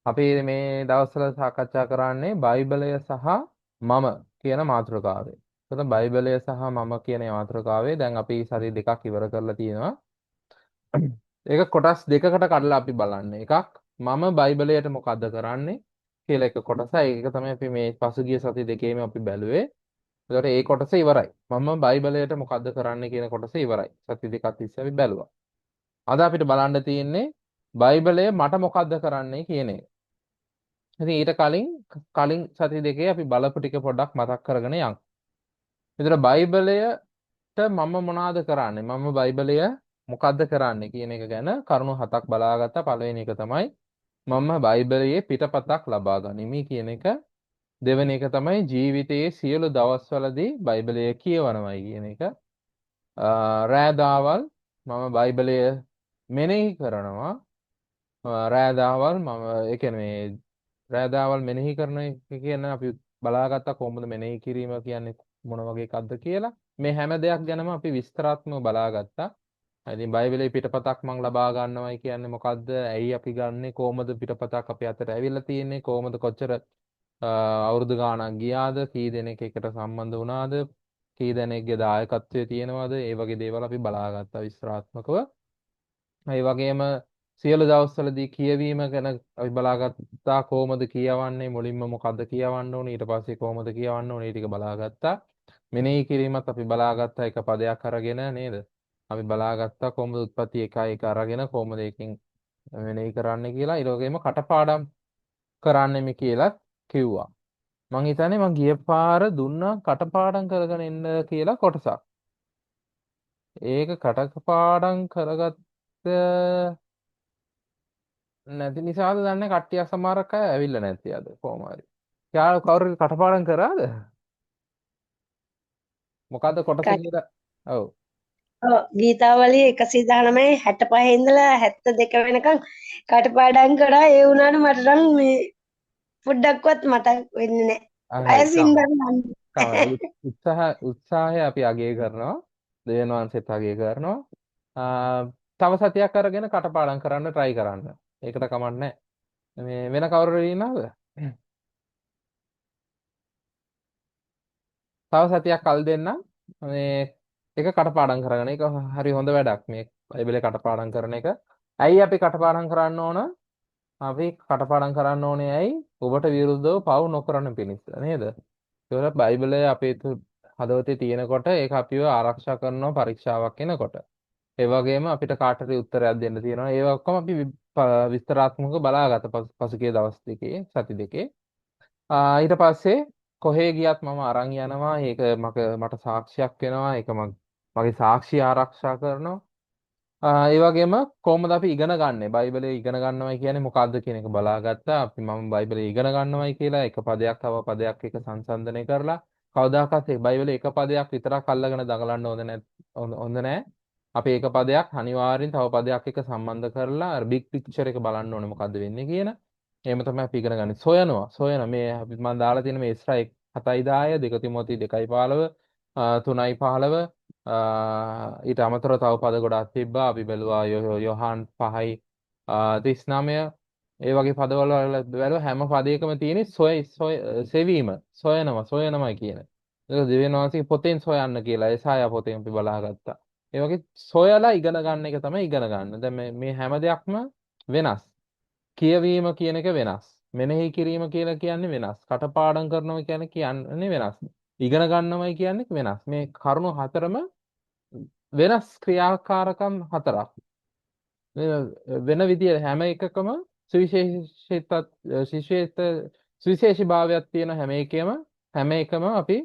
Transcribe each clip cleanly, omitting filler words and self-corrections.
අපි මේ දවස්වල සාකච්ඡා කරන්නේ බයිබලය සහ මම කියන මාතෘකාවේ. එතකොට බයිබලය සහ මම කියන මාතෘකාවේ දැන් අපි සති දෙකක් ඉවර කරලා තියෙනවා. ඒක කොටස් දෙකකට කඩලා අපි බලන්නේ. එකක් මම බයිබලයට මොකද්ද කරන්නේ කියලා එක කොටසයි. ඒක තමයි අපි මේ පසුගිය සති දෙකේම අපි බැලුවේ. එතකොට ඒ කොටස ඉවරයි. මම බයිබලයට මොකද්ද කරන්නේ කියන කොටස ඉවරයි. සති දෙකක් තිස්සේ අපි බැලුවා. අද අපිට බලන්න තියෙන්නේ බයිබලය මට මොකද්ද කරන්නේ කියන එක. ඉතින් ඊට කලින් සති දෙකේ අපි බලපු ටික පොඩ්ඩක් මතක් කරගෙන යමු. විතර බයිබලයට මම මොනවද කරන්නේ? මම බයිබලය මොකද්ද කරන්නේ කියන එක ගැන කරුණු හතක් බලාගත්තා. පළවෙනි එක තමයි මම බයිබලයේ පිටපතක් ලබා ගනිමි කියන එක. දෙවෙනි එක තමයි ජීවිතයේ සියලු දවස්වලදී බයිබලය කියවනවයි කියන එක. රෑ මම බයිබලය මෙනෙහි කරනවා. රෑ ඒ කියන්නේ රෑ මෙනෙහි කරන එක කියන අපි බලාගත්තා කොහොමද මෙනෙහි කිරීම කියන්නේ මොන වගේ එකක්ද කියලා. මේ හැම දෙයක් ගැනම අපි විස්තරාත්මකව බලාගත්තා. ඉතින් බයිබලයේ පිටපතක් මම ලබා ගන්නවයි කියන්නේ මොකද්ද? ඇයි අපි ගන්නෙ? කොහොමද පිටපතක් අපි අතට ඇවිල්ලා තියෙන්නේ? කොහොමද කොච්චර අවුරුදු ගාණක් ගියාද? කී දෙනෙක් එකට සම්බන්ධ වුණාද? කී දෙනෙක්ගේ දායකත්වයේ තියෙනවද? ඒ වගේ දේවල් අපි බලාගත්තා විස්තරාත්මකව. ඒ වගේම සියලු දවස්වලදී කියවීම ගැන අපි බලාගත්තා. කොහොමද කියවන්නේ? මුලින්ම මොකද්ද කියවන්න ඕනේ? ඊට පස්සේ කොහොමද කියවන්න ඕනේ? ටික බලාගත්තා. මෙනෙහි කිරීමත් අපි බලාගත්තා එක පදයක් අරගෙන නේද? අපි බලාගත්තා කොහොමද උත්පත්ති එක අරගෙන කොහොමද ඒකෙන් මෙනෙහි කරන්න කියලා. ඊට වගේම කටපාඩම් කරන්නෙමි කියලා කිව්වා. මං හිතන්නේ මං ගිය පාර දුන්නා කටපාඩම් කරගෙන එන්න කියලා කොටසක්. ඒක කටපාඩම් කරගත්ත නැති නිසාද දන්නේ කට්ටියක් සමහරක් අය ඇවිල්ලා නැති අද කොහොම හරි. යාළුවෝ කවුරු හරි කටපාඩම් කරාද? මොකද්ද කොටස කියලා? ඔව්. ගීතාවලිය 119 65 ඉඳලා 72 වෙනකන් කටපාඩම් කරා. ඒ වුණාට මට නම් මේ පොඩ්ඩක්වත් මතක් වෙන්නේ නැහැ. හරි අයසින් දන්නවා. තමයි උත්සාහය අපි අගය කරනවා. දෙවියන් වහන්සේත් අගය කරනවා. තව සතියක් අරගෙන කටපාඩම් කරන්න try කරන්න. ඒකට කමක් නැහැ. මේ වෙන කවුරු හරි ඉන්නවද? තව සතියක් කල් දෙන්නම්. මේ එක කටපාඩම් කරගෙන ඒක හරි හොඳ වැඩක්. මේ බයිබලේ කටපාඩම් කරන එක. ඇයි අපි කටපාඩම් කරන්න ඕන? අපි කටපාඩම් කරන්න ඕනේ ඇයි? ඔබට විරුද්ධව පව් නොකරන පිණිස නේද? ඒක බයිබලය අපේ හදවතේ තියෙනකොට ඒක අපිව ආරක්ෂා කරනවා පරීක්ෂාවක් එනකොට. ඒ වගේම අපිට කාට හරි උත්තරයක් දෙන්න තියෙනවා. ඒ ඔක්කොම අපි විස්තරාත්මකව බලාගත්ත පසුගිය දවස් දෙකේ සති දෙකේ. ඊට පස්සේ කොහේ ගියත් මම අරන් යනවා. ඒක මට සාක්ෂියක් වෙනවා. ඒක මගේ සාක්ෂිය ආරක්ෂා කරනවා. ඒ වගේම කොහොමද අපි ඉගෙන ගන්නෙ? බයිබලයේ ඉගෙන ගන්නවයි කියන්නේ මොකක්ද කියන එක බලාගත්තා. මම බයිබලයේ ඉගෙන ගන්නවයි කියලා එක පදයක් තව පදයක් එක සංසන්දනය කරලා කවදාකවත් ඒ බයිබලයේ එක පදයක් විතරක් අල්ලගෙන දඟලන්න හොඳ නැහැ. අපි එක පදයක් අනිවාර්යෙන් තව පදයක් එක්ක සම්බන්ධ කරලා අර බිග් පික්චර් එක බලන්න ඕනේ මොකද්ද වෙන්නේ කියන. එහෙම තමයි අපි ඉගෙන ගන්නේ. සොයන මේ මම දාලා තියෙන මේ ඉස්රා 7:10 2 තිමෝති 2:15 3:15 ඊට අමතරව තව පද ගොඩක් තිබ්බා. අපි බැලුවා යොහාන් 5යි 39 ඒ වගේ පදවල බැලුවා හැම පදයකම තියෙන සෙවීම සොයනමයි කියන. ඒක දෙවියන් වහන්සේගේ පොතෙන් සොයන්න කියලා එසායා පොතෙන් අපි බලාගත්තා. ඒ වගේ සොයලා ඉගෙන ගන්න එක තමයි ඉගෙන ගන්න. දැන් මේ හැම දෙයක්ම වෙනස්. කියවීම කියන එක වෙනස්. මෙනෙහි කිරීම කියලා කියන්නේ වෙනස්. කටපාඩම් කරනවා කියන්නේ වෙනස්. ඉගෙන ගන්නවයි කියන්නේ වෙනස්. මේ කරුණු හතරම වෙනස් ක්‍රියාකාරකම් හතරක්. වෙන විදිය හැම එකකම සුවිශේෂීත ශිෂ්‍යත සුවිශේෂී භාවයක් තියෙන හැම එකම අපි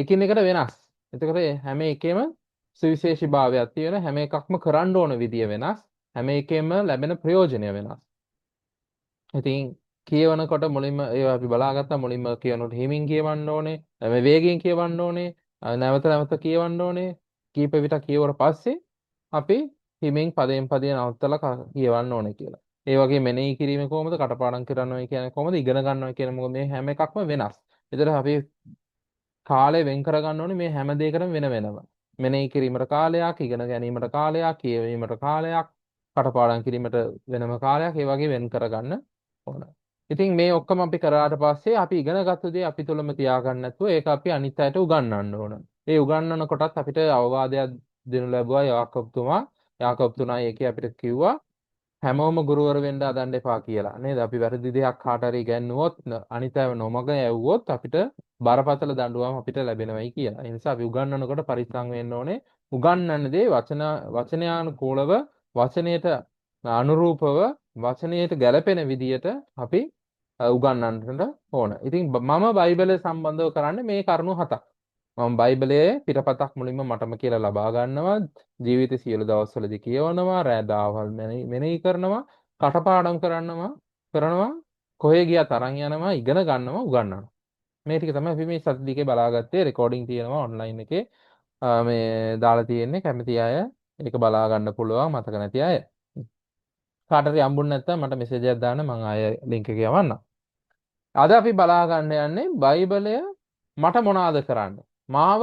එකිනෙකට වෙනස්. එතකොට හැම එකෙම සුවිශේෂී භාවයක් තියෙන හැම එකක්ම කරන්න ඕන විදිය වෙනස්. හැම එකෙම ලැබෙන ප්‍රයෝජනය වෙනස්. ඉතින් කියවනකොට මුලින්ම ඒවා අපි බලාගත්තා. මුලින්ම කියනකොට හිමින් කියවන්න ඕනේ. මේ වේගයෙන් කියවන්න ඕනේ. නැවත නැවත කියවන්න ඕනේ. කීප විට කියවුවට පස්සේ අපි හිමින් පදයෙන් පදේ නවත්තලා කියවන්න ඕනේ කියලා. ඒ වගේ මෙනෙහි කිරීම කොහොමද? කටපාඩම් කරනවා කියන්නේ කොහොමද? ඉගෙන ගන්නවා කියන්නේ මොකද? මේ හැම එකක්ම වෙනස්. ඒතර අපි කාලය වෙන් කරගන්න ඕනේ මේ හැම දෙයකටම වෙන වෙනම. මෙනෙහි කිරීමට කාලයක්, ඉගෙන ගැනීමට කාලයක්, කියවීමට කාලයක්, කටපාඩම් කිරීමට වෙනම කාලයක් ඒ වගේ වෙන් කරගන්න ඕන. ඉතින් මේ ඔක්කොම අපි කරාට පස්සේ අපි ඉගෙනගත්තු දේ අපි තුලම තියාගන්න නැතුව ඒක අපි අනිත් අයට උගන්වන්න ඕන. ඒ උගන්වන කොටත් අපිට අවවාදයක් දෙනු ලැබුවා යාකබ්තුමා. යාකබ්තුමා ඒකේ අපිට කිව්වා හැමෝම ගුරුවර වෙන්න හදන්න එපා කියලා. නේද? අපි වැරදි දෙයක් කාට හරි ඉගැන්නුවොත් අනිත් අයව නොමග යවුවොත් අපිට බරපතල දඬුවම් අපිට ලැබෙනවයි කියලා. ඒ නිසා අපි උගන්වනකොට පරිස්සම් වෙන්න ඕනේ. උගන්වන්න දේ වචනයානුකූලව වචනයට අනුරූපව වචනයට ගැලපෙන විදියට අපි උගන්වන්නට ඕන. ඉතින් මම බයිබලය සම්බන්ධව කරන්නේ මේ කරුණු හතක්. මම බයිබලයේ පිටපතක් මුලින්ම මටම කියලා ලබා ගන්නවා. ජීවිතේ සියලු දවස්වලදී කියවනවා, රෑ දහවල් මෙනෙහි කරනවා, කටපාඩම් කරනවා, කොහේ ගියත් අරන් යනවා, ඉගෙන ගන්නවා, උගන්වනවා. මේ ටික තමයි අපි මේ සති දෙකේ බලාගත්තේ. රෙකෝඩින් තියෙනවා ඔන්ලයින් එකේ. මේ දාලා තියෙන්නේ කැමති අය ඒක බලා ගන්න පුළුවන් මතක නැති අය. කාට හරි හම්බුනේ නැත්නම් මට මෙසේජ් එකක් දාන්න මම ආය ලින්ක් එක යවන්නම්. අද අපි බලා ගන්න යන්නේ බයිබලය මට මොනවාද කරන්නේ? මාව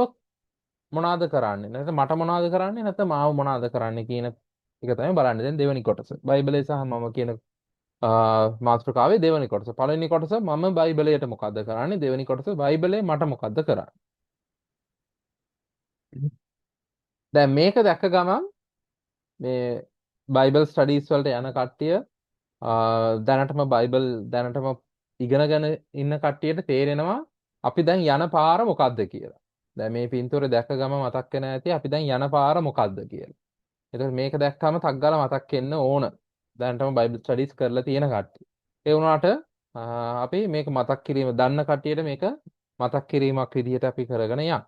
මොනවාද කරන්නේ? නැත්නම් මට මොනවාද කරන්නේ? නැත්නම් මාව මොනවාද කරන්නේ කියන එක තමයි බලන්නේ. දැන් දෙවෙනි කොටස. බයිබලය සහ මම කියන මාතෘකාවේ දෙවෙනි කොටස. පළවෙනි කොටස මම බයිබලයට මොකද්ද කරන්නේ? දෙවෙනි කොටස බයිබලය මට මොකද්ද කරන්නේ? දැන් මේක දැක්ක ගමන් මේ බයිබල් ස්ටඩීස් වලට යන කට්ටිය දැනටම ඉගෙනගෙන ඉන්න කට්ටියට තේරෙනවා අපි දැන් යන පාර මොකද්ද කියලා. දැන් මේ පින්තූරේ දැක්ක ගම මතක් වෙන ඇති අපි දැන් යන පාර මොකද්ද කියලා. එතකොට මේක දැක්කම ටක් ගාලා මතක් වෙන්න ඕන. දැනටම බයිබල් ස්ටඩීස් කරලා තියෙන කට්ටිය. ඒ වුණාට අපි මේක මතක් කිරීම දන්න කට්ටියට මේක මතක් කිරීමක් විදිහට අපි කරගෙන යන්න.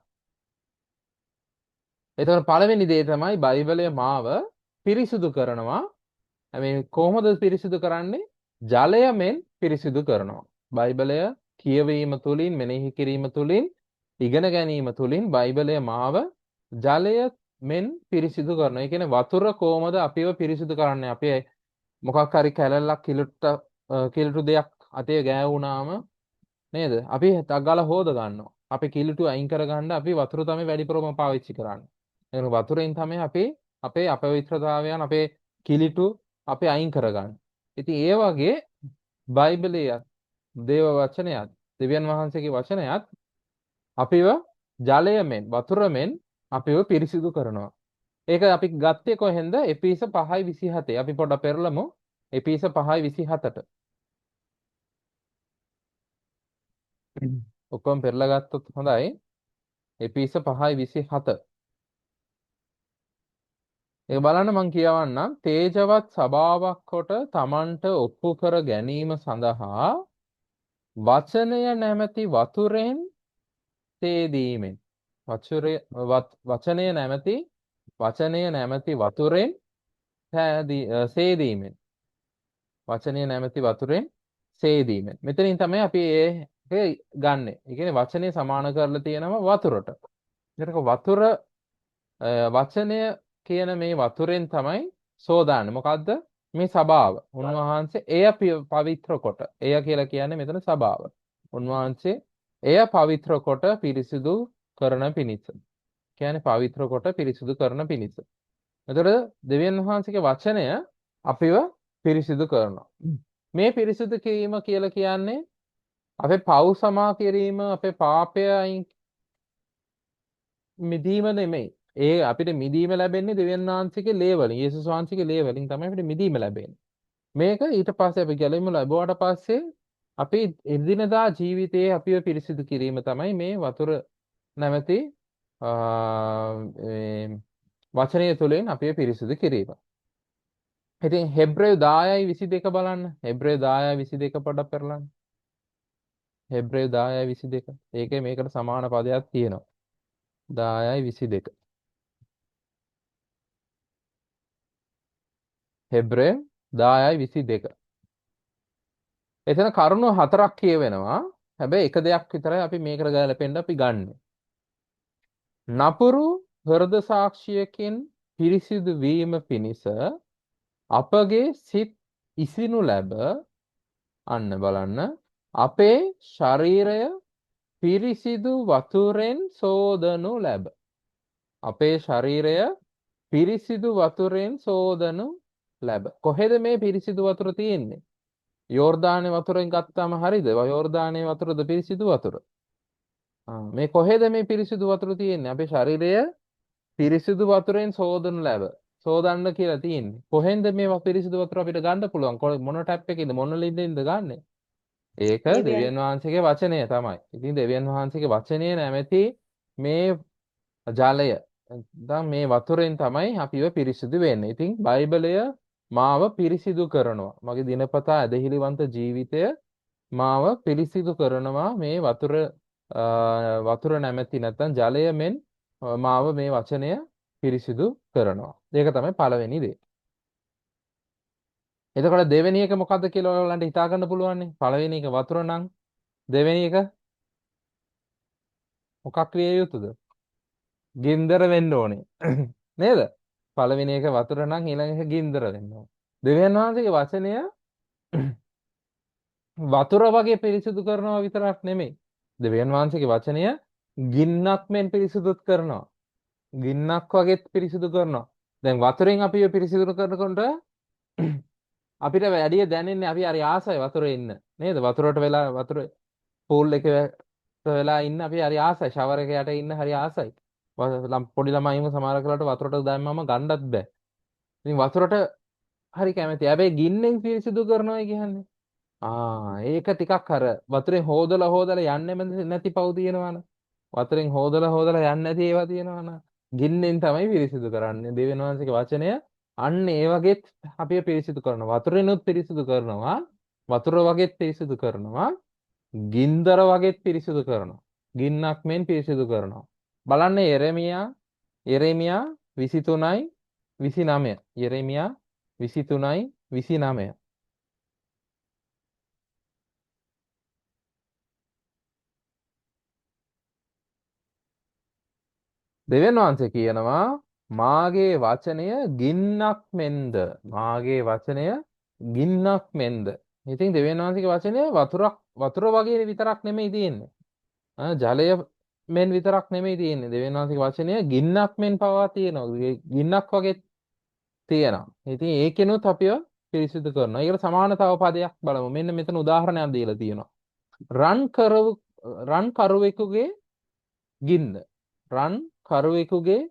එතකොට පළවෙනි දේ තමයි බයිබලය මාව පිරිසුදු කරනවා. මේ කොහොමද පිරිසිදු කරන්නේ? ජලයමෙන් පිරිසිදු කරනවා. බයිබලය කියවීම තුළින් මෙනෙහි කිරීම තුළින් ඉගෙන ගැනීම තුළින් බයිබලය මාව ජලයෙන් පිරිසිදු කරනවා. ඒ කියන්නේ වතුර කොහොමද අපිව පිරිසිදු කරන්නේ? අපි මොකක් හරි කැලලක් කිලුටු දෙයක් අතේ ගෑවුනාම නේද? අපි ටග්ගාලා හොද ගන්නවා. අපි කිලුටු අයින් කරගන්න අපි වතුර තමයි වැඩිපුරම පාවිච්චි කරන්නේ. ඒ වතුරෙන් තමයි අපි අපේ අපවිත්‍රතාවයන් අපේ කිලිටු අපි අයින් කරගන්න. ඉතින් ඒ වගේ බයිබලයේ දේව වචනයත් දෙවියන් වහන්සේගේ වචනයත් අපිව ජලයමෙන් වතුරමෙන් අපිව පිරිසිදු කරනවා. ඒක අපි ගත්තේ කොහෙන්ද? එපීස 5:27. අපි පොඩ්ඩක් පෙරලමු. එපීස 5:27ට. ඔක්කොම පෙරලා ගත්තොත් හොඳයි. එපීස 5:27. ඒක බලන්න මම කියවන්නම්. තේජවත් සභාවක් කොට Tamanට ඔප්පු කර ගැනීම සඳහා වචනය නැමැති වතුරෙන් තේදීමෙන් වචනය නැමැති වතුරෙන් සේදීමෙන් වචනය නැමැති වතුරෙන් සේදීමෙන් මෙතනින් තමයි අපි ඒක ගන්නෙ. ඒ කියන්නේ වචනේ සමාන කරලා තියෙනවා වතුරට. ඒකට වතුර වචනය කියන මේ වතුරෙන් තමයි සෝදාන්නේ. මොකද්ද? මේ සභාව. උන්වහන්සේ එය පවිත්‍ර කොට. එය කියලා කියන්නේ මෙතන සභාව. උන්වහන්සේ එය පවිත්‍ර කොට පිරිසිදු කරන පිණිස. කියන්නේ පවිත්‍ර කොට පිරිසිදු කරන පිණිස. එතකොට දෙවියන් වහන්සේගේ වචනය අපිව පිරිසිදු කරනවා. මේ පිරිසිදු කිරීම කියලා කියන්නේ අපේ පව් සමා කිරීම, අපේ පාපයයින් මිදීම නෙමෙයි. ඒ අපිට මිදීම ලැබෙන්නේ දෙවියන් වහන්සේගේ ලේ වලින්. යේසුස් වහන්සේගේ ලේ වලින් තමයි අපිට මිදීම ලැබෙන්නේ. මේක ඊට පස්සේ අපි ගැලවීම ලැබුවාට පස්සේ අපි එදිනදා ජීවිතයේ අපිව පිරිසිදු කිරීම තමයි මේ වතුර නැමැති වචනය තුළින් අපිව පිරිසිදු කිරීම. ඉතින් හෙබ්‍රේය 10:22 බලන්න. හෙබ්‍රේය 10:22 පොඩ්ඩක් පෙරලන්න. හෙබ්‍රේය 10:22. ඒකේ මේකට සමාන පදයක් තියෙනවා. 10:22. හෙබ්‍රේය 10:22. එතන කරුණු හතරක් කියවෙනවා. හැබැයි එක දෙයක් විතරයි අපි මේකට ගැලපෙන්න අපි ගන්න. නපුරු හෘද සාක්ෂියකින් පිරිසිදු වීම පිණිස අපගේ සිත් ඉසිනු ලැබ අන්න බලන්න අපේ ශරීරය පිරිසිදු වතුරෙන් සෝදනු ලැබ. අපේ ශරීරය පිරිසිදු වතුරෙන් සෝදනු ලැබ. කොහෙද මේ පිරිසිදු වතුර තියෙන්නේ? යෝර්දානේ වතුරෙන් ගත්තාම හරිද? යෝර්දානේ වතුරද පිරිසිදු වතුර? මේ කොහෙද මේ පිරිසිදු වතුර තියෙන්නේ? අපේ ශරීරය පිරිසිදු වතුරෙන් සෝදනු ලැබ. සෝදන්න කියලා තියෙන්නේ. කොහෙන්ද මේ පිරිසිදු වතුර අපිට ගන්න පුළුවන්? මොන ටැප් එකකින්ද මොන ලින්දෙන්ද ගන්නෙ? ඒක දෙවියන් දෙවියන් වහන්සේගේ වචනය තමයි. ඉතින් දෙවියන් වහන්සේගේ වචනය නැමැති මේ ජලය දැන් මේ වතුරෙන් තමයි අපිව පිරිසිදු වෙන්නේ. ඉතින් බයිබලය මාව පිරිසිදු කරනවා. මගේ දිනපතා ඇදහිලිවන්ත ජීවිතය මාව පිරිසිදු කරනවා මේ වතුර නැමැති නැත්නම් ජලය මෙන් මාව මේ වචනය පිරිසිදු කරනවා. ඒක තමයි පළවෙනි දේ. එතකොට දෙවෙනි එක මොකද්ද කියලා ඔයගලන්ට හිතා ගන්න පුළුවන් නේ. පළවෙනි එක වතුර නම් දෙවෙනි එක මොකක් විය යුතුද? ගින්දර වෙන්න ඕනේ. නේද? පළවෙනි එක වතුර නම් ඊළඟ එක ගින්දර වෙන්න ඕනේ. දෙවියන් වහන්සේගේ වචනය වතුර වගේ පිරිසිදු කරනවා විතරක් නෙමෙයි. දෙවියන් වහන්සේගේ වචනය ගින්නක් මෙන් පිරිසිදුත් කරනවා. ගින්නක් වගේත් පිරිසිදු කරනවා. දැන් වතුරෙන් අපිව පිරිසිදු කරනකොට අපිට වැඩිය දැනෙන්නේ අපි හරි ආසයි වතුරේ ඉන්න. නේද? වතුරට වෙලා වතුරේ පූල් එකේ වෙලා ඉන්න අපි හරි ආසයි. ෂවර් එක යට ඉන්න හරි ආසයි. පොඩි ළමයින්ම සමහර කරලාට වතුරට දැම්මම ගන්නත් බෑ. ඉතින් වතුරට හරි කැමතියි. හැබැයි ගින්නෙන් පිරිසිදු කරනවා කියන්නේ. ඒක ටිකක් අර වතුරෙන් හොදලා යන්නෙම නැති පව් තියෙනවනේ. වතුරෙන් හොදලා යන්නේ නැති ඒවා තියෙනවනේ. ගින්නෙන් තමයි පිරිසිදු කරන්නේ. දෙවියන් වහන්සේගේ වචනය අන්න ඒ වගේත් අපිව පිරිසිදු කරනවා. වතුරෙනුත් පිරිසිදු කරනවා. වතුර වගේත් පිරිසිදු කරනවා. ගින්දර වගේත් පිරිසිදු කරනවා. ගින්නක් මෙන් පිරිසිදු කරනවා. බලන්න යෙරෙමියා 23යි 29. යෙරෙමියා 23යි 29. දෙවියන් වහන්සේ කියනවා මාගේ වචනය ගින්නක් මෙන්ද. මාගේ වචනය ගින්නක් මෙන්ද. ඉතින් දෙවියන් වහන්සේගේ වචනය වතුර වගේ විතරක් නෙමෙයි තියෙන්නේ. ජලය මෙන් විතරක් නෙමෙයි තියෙන්නේ. දෙවියන් වහන්සේගේ වචනය ගින්නක් මෙන් පවා තියෙනවා. ගින්නක් වගේ තියෙනවා. ඉතින් ඒකෙනුත් අපිව පිරිසිදු කරනවා. ඒකට සමාන තව පදයක් බලමු. මෙන්න මෙතන උදාහරණයක් දීලා තියෙනවා. රන් කරුවෙකුගේ ගින්න. රන් කරුවෙකුගේ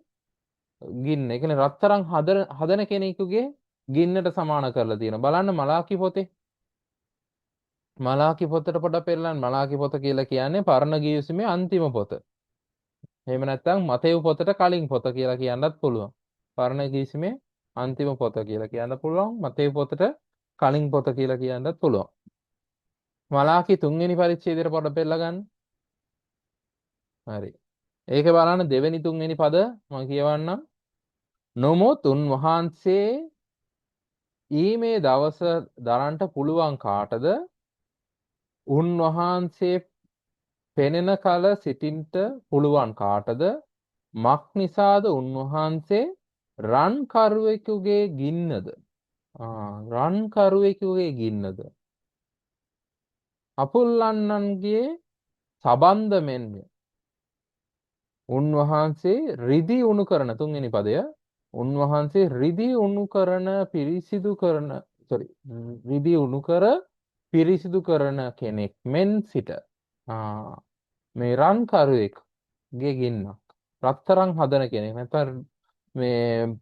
ගින්න. ඒ කියන්නේ රත්තරන් හදන කෙනෙකුගේ ගින්නට සමාන කරලා තියෙනවා. බලන්න මලාකි පොතේ. මලාකි පොතට පොඩක් පෙරලන්න. මලාකි පොත කියලා කියන්නේ පරණ ගිවිසුමේ අන්තිම පොත. එහෙම නැත්නම් මතේව් පොතට කලින් පොත කියලා කියන්නත් පුළුවන්. පරණ ගිවිසුමේ අන්තිම පොත කියලා කියන්න පුළුවන්. මතේව් පොතට කලින් පොත කියලා කියන්නත් පුළුවන්. මලාකි 3 වෙනි පරිච්ඡේදයට පොඩ පෙරලා ගන්න. හරි. ඒක බලන්න දෙවෙනි 3 වෙනි පද මම කියවන්නම්. නොමුත් උන්වහන්සේ ඊමේ දවස දරන්ට පුළුවන් කාටද? උන්වහන්සේ පෙනෙන කල සිටින්ට පුළුවන් කාටද? මක් නිසාද උන්වහන්සේ රන් කරුවෙකුගේ ගින්නද? රන් කරුවෙකුගේ ගින්නද? අපුල්ලන්නන්ගේ සබන්ද මෙන්ය. උන්වහන්සේ රිදී උණු කරන 3 වෙනි පදය. උන්වහන්සේ රිදී උණු කරන පිරිසිදු කරන රිදී උණු කර පිරිසිදු කරන කෙනෙක් මෙන් සිට. මේ රන් කරුවෙක්ගේ ගින්නක්. රත්තරන් හදන කෙනෙක්. නැත්නම් මේ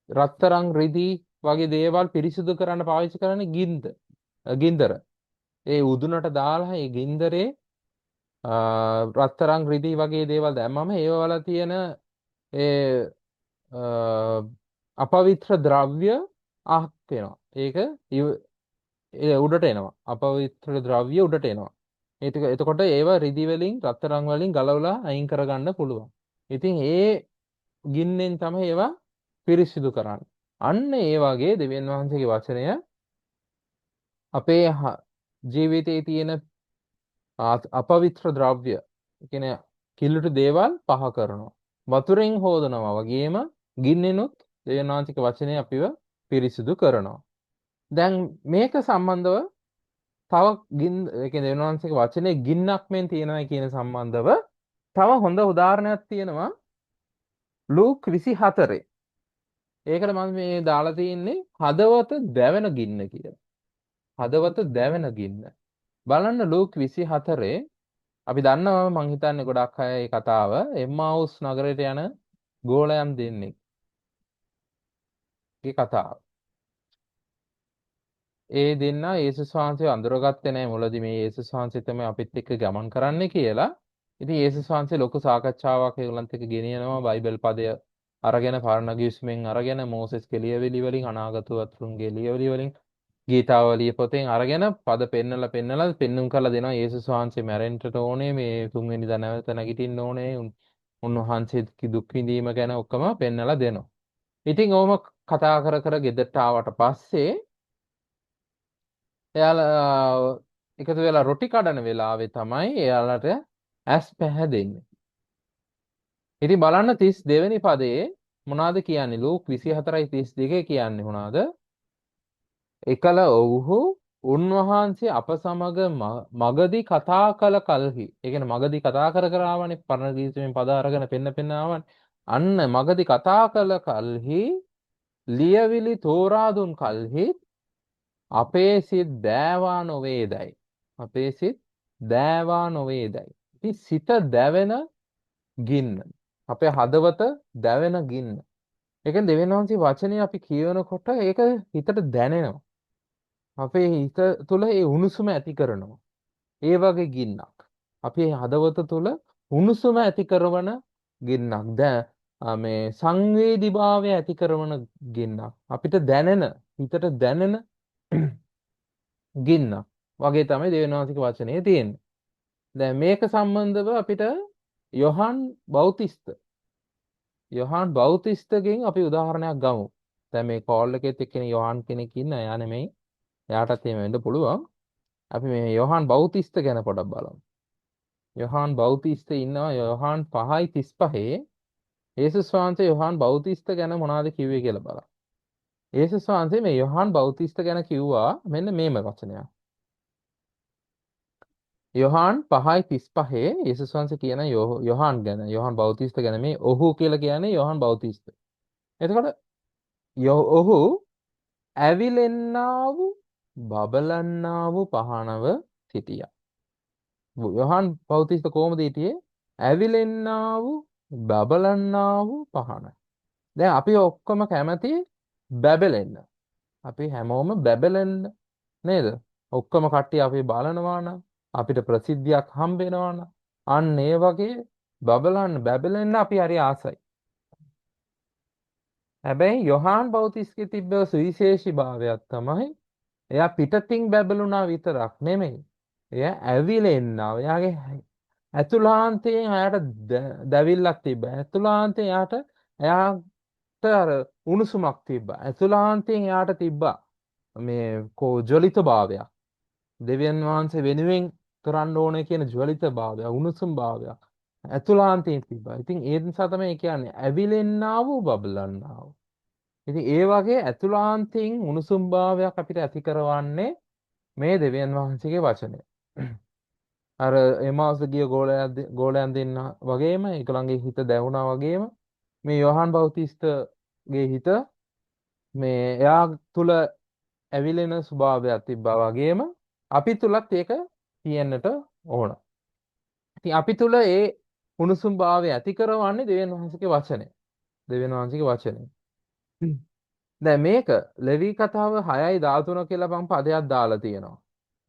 රත්තරන් රිදී වගේ දේවල් පිරිසිදු කරන්න පාවිච්චි කරන්නේ ගින්දර. ඒ උදුනට දාලා ඒ ගින්දරේ රත්තරන් රිදී වගේ දේවල් දැම්මම ඒව වල තියෙන ඒ අපවිත්‍ර ද්‍රව්‍ය අහක් වෙනවා. ඒක උඩට එනවා. අපවිත්‍ර ද්‍රව්‍ය උඩට එනවා. එතකොට ඒව රිදී වලින් රත්තරන් වලින් ගලවලා අයින් කරගන්න පුළුවන්. ඉතින් ඒ ගින්නෙන් තමයි ඒවා පිරිසිදු කරන්නේ. අන්න ඒ වගේ දෙවියන් වහන්සේගේ වචනය අපේ ජීවිතයේ තියෙන අපවිත්‍ර ද්‍රව්‍ය කියන්නේ කිලුට දේවල් පහ කරනවා. වතුරෙන් හොදනවා වගේම ගින්නෙනුත් දෙවියන් වහන්සේගේ වචනය අපිව පිරිසිදු කරනවා. දැන් මේක සම්බන්ධව තව ඒ කියන්නේ දෙවියන් වහන්සේගේ වචනේ ගින්නක් මෙන් තියෙනවා කියන සම්බන්ධව තව හොඳ උදාහරණයක් තියෙනවා ලූක් 24. ඒකට මම මේ දාලා තියෙන්නේ හදවත දැවෙන ගින්න කියලා. හදවත දැවෙන ගින්න. බලන්න ලූක් 24 අපි දන්නවා මං හිතන්නේ ගොඩක් අය මේ කතාව එම්මාවුස් නගරයට යන ගෝලයන් දෙන්නෙක්ගේ කතාව. ඒ දෙන්නා යේසුස් වහන්සේව අඳුරගත්තේ නැහැ මුලදී මේ යේසුස් වහන්සේ තමයි අපිත් එක්ක ගමන් කරන්නේ කියලා. ඉතින් යේසුස් වහන්සේ ලොකු සාකච්ඡාවක් ඒගොල්ලන්ත් එක්ක ගෙනියනවා බයිබල් පදය අරගෙන පරණගිවිසුමෙන් අරගෙන මෝසෙස්ගේ ලියවිලි වලින් අනාගත වතුරුන්ගේ ලියවිලි වලින් ගීතාවලිය පොතෙන් අරගෙන පද පෙන්නලා පෙන්눔 කරලා දෙනවා යේසුස් වහන්සේ මැරෙන්නට ඕනේ මේ තුන්වෙනිදා නැවත නැගිටින්න ඕනේ උන්වහන්සේ දුක් විඳීම ගැන ඔක්කොම පෙන්නලා දෙනවා. ඉතින් ඕම කතා කර කර ගෙදරට ආවට පස්සේ එයාලා එකතු වෙලා රොටි කඩන වෙලාවේ තමයි එයාලට ඇස් පැහැදෙන්නේ. ඉතින් බලන්න 32 වෙනි පදයේ මොනවද කියන්නේ? ලූක් 24:32 කියන්නේ මොනවද? එකල ඔව්හු උන්වහන්සේ අප සමග මගදී කතා කළ කලෙහි. ඒ කියන්නේ මගදී කතා කර කර ආවනේ පරණ ගීතයෙන් පද අරගෙන පෙන්න ආවනේ. අන්න මගදී කතා කළ කලෙහි ලියවිලි තෝරා දුන් කලෙහි අපේ සිත් දෑවා නොවේදයි. අපේ සිත් දෑවා නොවේදයි. ඉතින් සිත දැවෙන ගින්න. අපේ හදවත දැවෙන ගින්න. ඒ කියන්නේ දෙවියන් වහන්සේ වචනේ අපි කියවනකොට ඒක හිතට දැනෙනවා. අපේ හිත තුළ ඒ උණුසුම ඇති කරනවා. ඒ වගේ ගින්නක්. අපේ හදවත තුළ උණුසුම ඇති කරන ගින්නක්. දැන් මේ සංවේදීභාවය ඇති කරන ගින්නක්. අපිට දැනෙන, හිතට දැනෙන ගින්නක් වගේ තමයි දෙවියන් වහන්සේගේ වචනේ තියෙන්නේ. දැන් මේක සම්බන්ධව අපිට යොහාන් බෞතිස්තගෙන් අපි උදාහරණයක් ගමු. දැන් මේ කෝල් එකෙත් එක්කෙනෙක් යොහාන් කෙනෙක් ඉන්න. එයා නෙමෙයි. එයාටත් එහෙම වෙන්න පුළුවන්. අපි මේ යොහාන් බෞතිස්ත ගැන පොඩක් බලමු. යොහාන් බෞතිස්ත ඉන්නවා යොහාන් 5:35. යේසුස් වහන්සේ යොහාන් බෞතිස්ත ගැන මොනවද කිව්වේ කියලා බලන්න. යේසුස් වහන්සේ මේ යොහාන් බෞතිස්ත ගැන කිව්වා මෙන්න මේම වචනයක්. යොහාන් 5:35 යේසුස් වහන්සේ කියන යොහාන් ගැන යොහාන් බෞතිස්ත ගැන මේ ඔහු කියලා කියන්නේ යොහාන් බෞතිස්ත. එතකොට ඔහු ඇවිලෙන්නා වූ බබලන්නා වූ පහනව සිටියා. යොහාන් බෞතිස්ත කොහොමද හිටියේ? ඇවිලෙන්නා වූ බබලන්නා වූ පහන. දැන් අපි ඔක්කොම කැමති බැබලෙන්න. අපි හැමෝම බැබලෙන්න නේද? ඔක්කොම කට්ටිය අපි බලනවා නම් අපිට ප්‍රසිද්ධියක් හම්බ වෙනවා නම් අන්න ඒ වගේ බැබලෙන්න අපි හරි ආසයි. හැබැයි යොහාන් බෞතිස්ගේ තිබ්බ සුවිශේෂී භාවයක් තමයි එයා පිටතින් බැබළුණා විතරක් නෙමෙයි. එයා ඇවිලෙන්නා. එයාගේ ඇතුළාන්තයෙන් එයාට දැවිල්ලක් තිබ්බා. ඇතුළාන්තයෙන් එයාට අර උණුසුමක් තිබ්බා. ඇතුළාන්තයෙන් එයාට තිබ්බා මේ ජ්වලිත භාවයක්. දෙවියන් වහන්සේ වෙනුවෙන් කරන්න ඕනේ කියන ජ්වලිත භාවය, උණුසුම් භාවයක් ඇතුළාන්තයෙන් තිබ්බා. ඉතින් ඒ නිසා තමයි කියන්නේ ඇවිලෙන්නා වූ බබලන්නා වූ. ඉතින් ඒ වගේ ඇතුළාන්තයෙන් උණුසුම් භාවයක් අපිට ඇති කරවන්නේ මේ දෙවියන් වහන්සේගේ වචනය. අර එමාස් ගිය ගෝලයන් දෙන්න වගේම ඒගොල්ලන්ගේ හිත දැවුණා වගේම මේ යොහාන් බෞතිස්තගේ හිත මේ එයා තුල ඇවිලෙන ස්වභාවයක් තිබ්බා වගේම අපි තුලත් ඒක තියෙන්නට ඕන. ඉතින් අපි තුල ඒ උණුසුම් භාවය ඇති කරවන්නේ දෙවියන් වහන්සේගේ වචනය. දෙවියන් වහන්සේගේ වචනය. දැන් මේක ලෙවි කතාව 6:13 කියලා මම පදයක් දාලා තියෙනවා.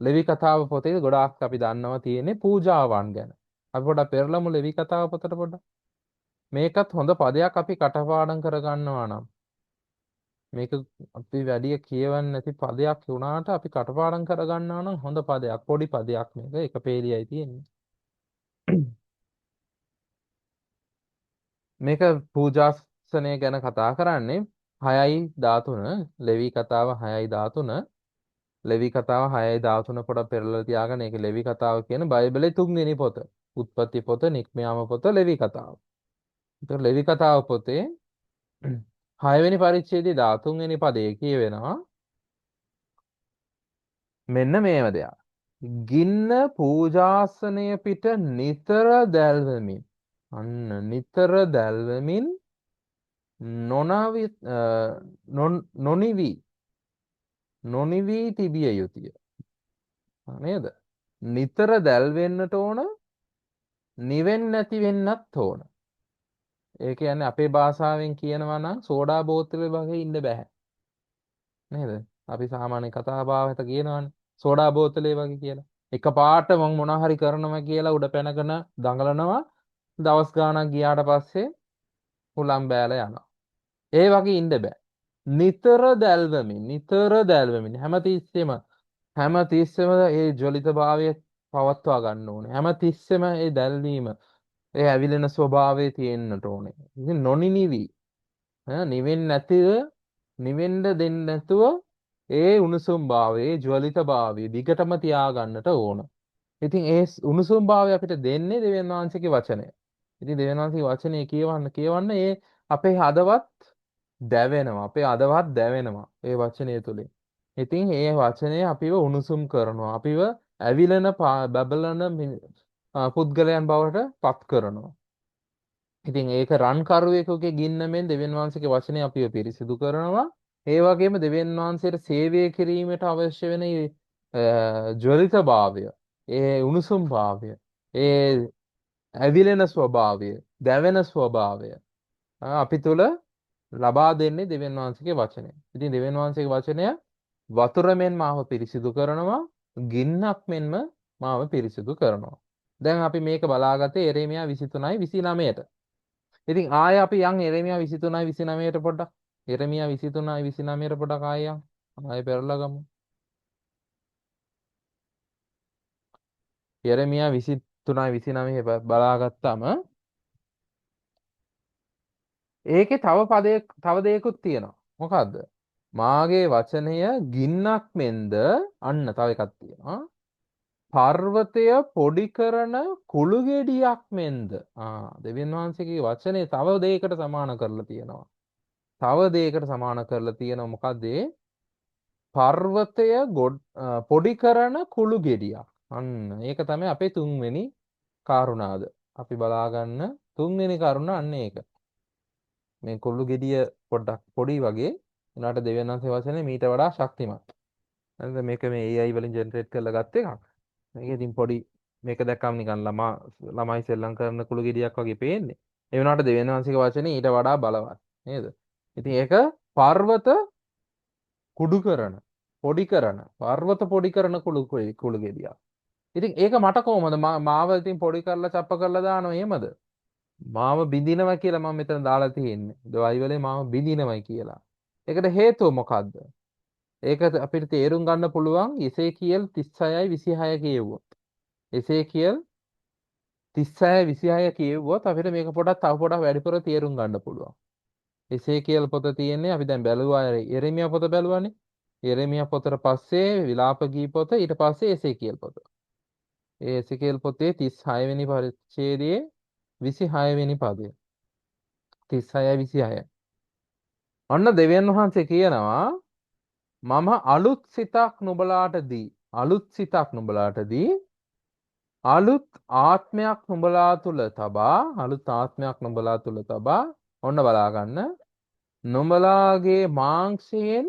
ලෙවි කතාව පොතේ ගොඩාක් අපි දන්නවා තියෙන්නේ පූජාවන් ගැන. අපි පොඩ්ඩක් පෙරලමු ලෙවි කතාව පොතට පොඩ්ඩක්. මේකත් හොඳ පදයක් අපි කටපාඩම් කරගන්නවා නම් මේක අපි වැඩි කියවන්නේ නැති පදයක් වුණාට අපි කටපාඩම් කරගන්නවා නම් හොඳ පදයක්. පොඩි පදයක් මේක එක පේලියයි තියෙන්නේ. මේක පූජාසනය ගැන කතා කරන්නේ 6:13 ලෙවි කතාව 6:13 ලෙවි කතාව 6:13 පොඩක් පෙරලලා තියාගන්න. ඒක ලෙවි කතාව කියන බයිබලයේ 3 වෙනි පොත. උත්පත්ති පොත, නික්මයාම පොත, ලෙවි කතාව. ඒතර ලෙවි කතාව පොතේ 6 වෙනි පරිච්ඡේදයේ 13 වෙනි පදයේ කියවෙනවා මෙන්න මේව දෙයක්. ගින්න පූජාසනය පිට නිතර දැල්වමින් අන්න නිතර දැල්වමින් නොනවි නොනිවි නොනිවි තිබිය යුතුය. නේද? නිතර දැල් වෙන්නට ඕන, නිවෙන්නේ නැති වෙන්නත් ඕන. ඒ කියන්නේ අපේ භාෂාවෙන් කියනවා නම් සෝඩා බෝතලේ වගේ ඉන්න බෑ. නේද? අපි සාමාන්‍ය කතා භාවයට කියනවනේ සෝඩා බෝතලේ වගේ කියලා. එකපාරට මං මොනවා හරි කරනවා කියලා උඩ පැනගෙන දඟලනවා. දවස් ගාණක් ගියාට පස්සේ හුලම් බෑලා යනවා. ඒ වගේ ඉන්න බෑ. නිතර දැල්වමින් හැමතිස්සෙම ඒ ජොලිතභාවය පවත්වා ගන්න ඕනේ. හැමතිස්සෙම ඒ දැල්වීම, ඒ ඇවිලෙන ස්වභාවය තියෙන්නට ඕනේ. ඉතින් නොනිනිවි නිවෙන්නේ නැතිව නිවෙන්න දෙන්නේ නැතුව ඒ උණුසුම් භාවය, ඒ ජ්වලිත භාවය දිගටම තියාගන්නට ඕන. ඉතින් ඒ උණුසුම් භාවය අපිට දෙන්නේ දෙවියන් වහන්සේගේ වචනය. ඉතින් දෙවියන් වහන්සේගේ වචනේ කියවන්න ඒ අපේ හදවත් දැවෙනවා. අපේ හදවත් දැවෙනවා ඒ වචනය තුලින්. ඉතින් ඒ වචනය අපිව උණුසුම් කරනවා. අපිව ඇවිලෙන බබලන පුද්ගලයන් බවට පත් කරනවා. ඉතින් ඒක රන් කරුවෙකුගේ ගින්නමෙන් දෙවියන් වහන්සේගේ වචනේ අපිව පිරිසිදු කරනවා. ඒ වගේම දෙවියන් වහන්සේට සේවය කිරීමට අවශ්‍ය වෙන ජ්වලිත භාවය, ඒ උණුසුම් භාවය, ඒ ඇවිලෙන ස්වභාවය, දැවෙන ස්වභාවය අපි තුල ලබා දෙන්නේ දෙවියන් වහන්සේගේ වචනය. ඉතින් දෙවියන් වහන්සේගේ වචනය වතුර මෙන් මාව පිරිසිදු කරනවා, ගින්නක් මෙන්ම මාව පිරිසිදු කරනවා. දැන් අපි මේක බලාගත්තේ එරේමියා 23යි 29ට. ඉතින් ආය අපි යන් එරේමියා 23යි 29ට පොඩ්ඩක්. එරේමියා 23යි 29ට පොඩ්ඩක් ආය යන්. ආය පෙරලා ගමු. එරේමියා 23යි 29 බලාගත්තාම ඒකේ තව දෙයක්ත් තියෙනවා. මොකද්ද? මාගේ වචනය ගින්නක් මෙන්ද අන්න තව එකක් තියෙනවා. පර්වතය පොඩි කරන කුළු ගෙඩියක් මෙන්ද. දෙවියන් වහන්සේගේ වචනේ තව දෙයකට සමාන කරලා තියෙනවා. තව දෙයකට සමාන කරලා තියෙනවා. මොකද්ද? පර්වතය පොඩි කරන කුළු ගෙඩියක්. අන්න ඒක තමයි අපේ තුන්වෙනි කාරුණාද. අපි බලාගන්න තුන්වෙනි කරුණ අන්න ඒක. මේ කුළු ගෙඩිය පොඩ්ඩක් පොඩි වගේ උනාට දෙවියන් වහන්සේ වචනේ මීට වඩා ශක්තිමත්. හරිද? මේක මේ AI වලින් ජෙනරේට් කරලා ගත්ත එකක්. මේක ඉතින් පොඩි මේක දැක්කම නිකන් ළමයි සෙල්ලම් කරන කුළු ගෙඩියක් වගේ පේන්නේ. ඒ වුණාට දෙවියන් වහන්සේගේ වචනේ ඊට වඩා බලවත්. නේද? ඉතින් ඒක පර්වත කුඩු කරන පොඩි කරන පර්වත පොඩි කරන කුළු ගෙඩියක්. ඉතින් ඒක මට කොහමද මාව ඉතින් පොඩි කරලා චප්ප කරලා දානව එහෙමද? මාව බිඳිනවා කියලා මම මෙතන දාලා තියෙන්නේ. දවයි වලේ මාව බිඳිනවයි කියලා. ඒකට හේතුව මොකද්ද? ඒක අපිට තේරුම් ගන්න පුළුවන් එසේකියල් 36යි 26 කියවුවොත්. එසේකියල් 36 26 කියවුවොත් අපිට මේක තව පොඩක් වැඩිපුර තේරුම් ගන්න පුළුවන්. එසේකියල් පොත තියෙන්නේ අපි දැන් බැලුවා යෙරෙමියා පොත බැලුවානේ. යෙරෙමියා පොතට පස්සේ විලාප ගී පොත ඊට පස්සේ එසේකියල් පොත. ඒ එසේකියල් පොතේ 36 වෙනි පරිච්ඡේදයේ 26 වෙනි පදය. 36යි 26. අන්න දෙවියන් වහන්සේ කියනවා මම අලුත් සිතක් නුඹලාට දී අලුත් ආත්මයක් නුඹලා තුල තබා ඔන්න බලා ගන්න නුඹලාගේ මාංශයෙන්